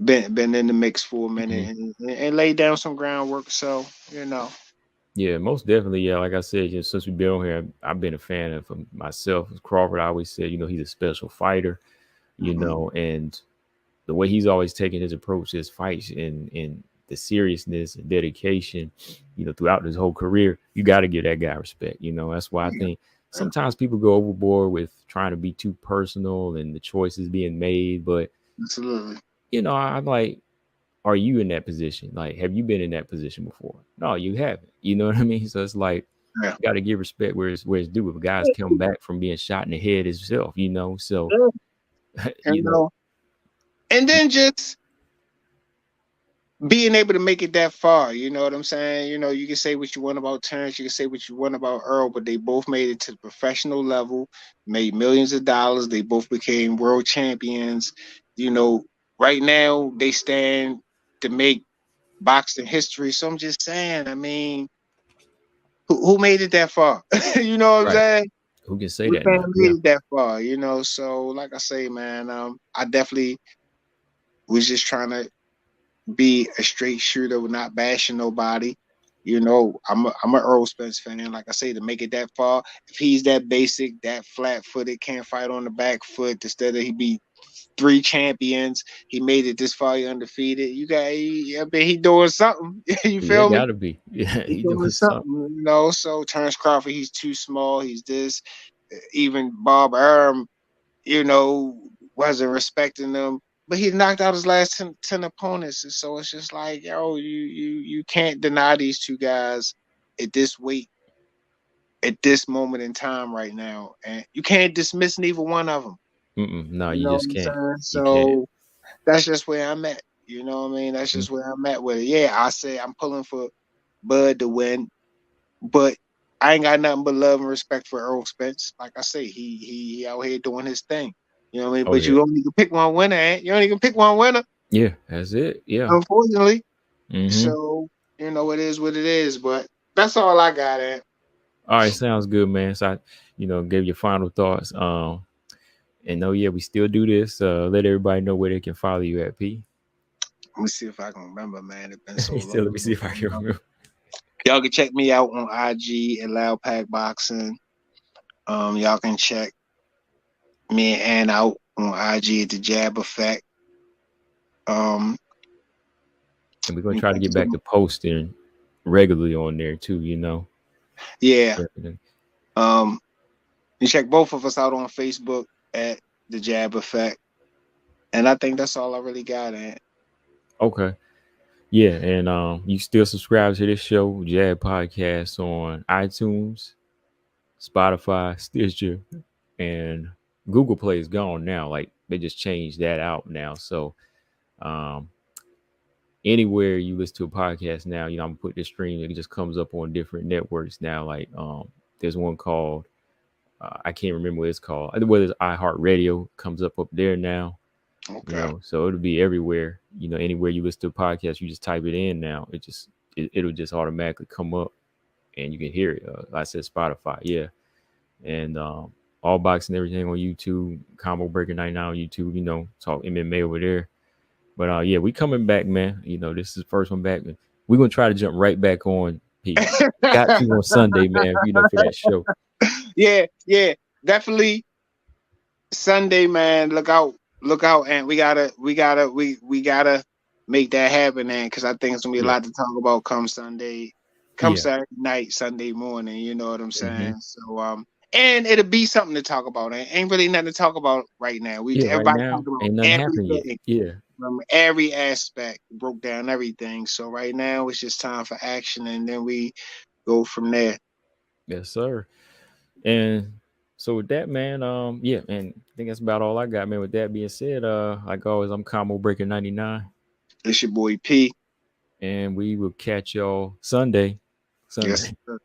been in the mix for a minute Mhm. and laid down some groundwork. So, Yeah, most definitely. Yeah, like I said, since we've been on here, I've been a fan of him myself. Crawford, I always said, he's a special fighter, mhm. and the way he's always taken his approach to his fights and the seriousness and dedication, throughout his whole career, you got to give that guy respect. That's why I Yeah, think sometimes people go overboard with trying to be too personal and the choices being made. But, absolutely. I'm like, are you in that position? Like, have you been in that position before? No, you haven't. You know what I mean? So it's like, Yeah. got to give respect where it's due. If a guy's come back from being shot in the head himself, so Yeah. And, you know, and then just being able to make it that far, you know what I'm saying? You can say what you want about Terrence, you can say what you want about Earl, but they both made it to the professional level, made millions of dollars. They both became world champions. You know, right now they stand to make boxing history. So I'm just saying, I mean, who made it that far? You know what I'm right? saying? Who can say We that can't now? made Yeah. it that far, So like I say, man, I definitely was just trying to be a straight shooter, not bashing nobody. I'm a Errol Spence fan. Like I say, to make it that far, if he's that basic, that flat footed, can't fight on the back foot, instead of he beat 3 champions, he made it this far, he undefeated. I bet he doing something. You Yeah, feel me? gotta be. Yeah, He he doing doing something. something, So Terence Crawford, he's too small. He's this. Even Bob Arum, wasn't respecting them. But he knocked out his last 10 opponents. And so it's just like, yo, you can't deny these two guys at this weight, at this moment in time right now. And you can't dismiss neither one of them. No, You you know what just I'm can't. saying? You can't. So that's just where I'm at. You know what I mean? That's Mhm. just where I'm at with it. Yeah, I say I'm pulling for Bud to win, but I ain't got nothing but love and respect for Errol Spence. Like I say, he out here doing his thing. You know what I mean? Oh But yeah, you only can pick one winner, ain't you? Only can pick one winner, yeah. That's it. Yeah. unfortunately. Mm-hmm. So, it is what it is. But that's all I got at. All right, sounds good, man. So I, gave your final thoughts. And oh yeah, we still do this. Let everybody know where they can follow you at P. Let me see if I can remember, man. It's been so Still, let me long. see if I can remember. Y'all can check me out on IG at Loud Pack Boxing. Y'all can check me and Ann out on IG at the Jab Effect. Um, And we're gonna try to get back to posting regularly on there too. yeah. Definitely. Um, you check both of us out on Facebook at the Jab Effect. And I think that's all I really got at. Okay. Yeah, and you still subscribe to this show, Jab Podcast, on iTunes, Spotify, Stitcher, and Google Play is gone now. Like they just changed that out now. So um anywhere you listen to a podcast now, I'm gonna put this stream, it just comes up on different networks now. Like there's one called I can't remember what it's called. Whether it's iHeartRadio comes up there now. Okay. So it'll be everywhere. Anywhere you listen to a podcast, you just type it in now. It'll just automatically come up and you can hear it. Like I said Spotify, yeah, and all boxing everything on YouTube. Combo Breaker 99 on YouTube. Talk MMA over there. But yeah, we coming back, man. This is the first one back. We're gonna try to jump right back on He got to on Sunday, man. For that show. Yeah, yeah, definitely Sunday, man. Look out, and we gotta make that happen, man. Because I think it's gonna be a Yeah, lot to talk about come Sunday, come yeah. Saturday night, Sunday morning. You know what I'm Mm-hmm. saying? So and it'll be something to talk about. Ain't really nothing to talk about right now. We Yeah, right everybody now talking about ain't nothing happened yet. everything Yeah, from every aspect, broke down everything. So right now it's just time for action, and then we go from there. yes, sir. And so with that, man, yeah, and I think that's about all I got, man. With that being said, like always, I'm Combo Breaker 99, It's your boy P. and we will catch y'all Sunday. Yes. Sunday. Sir.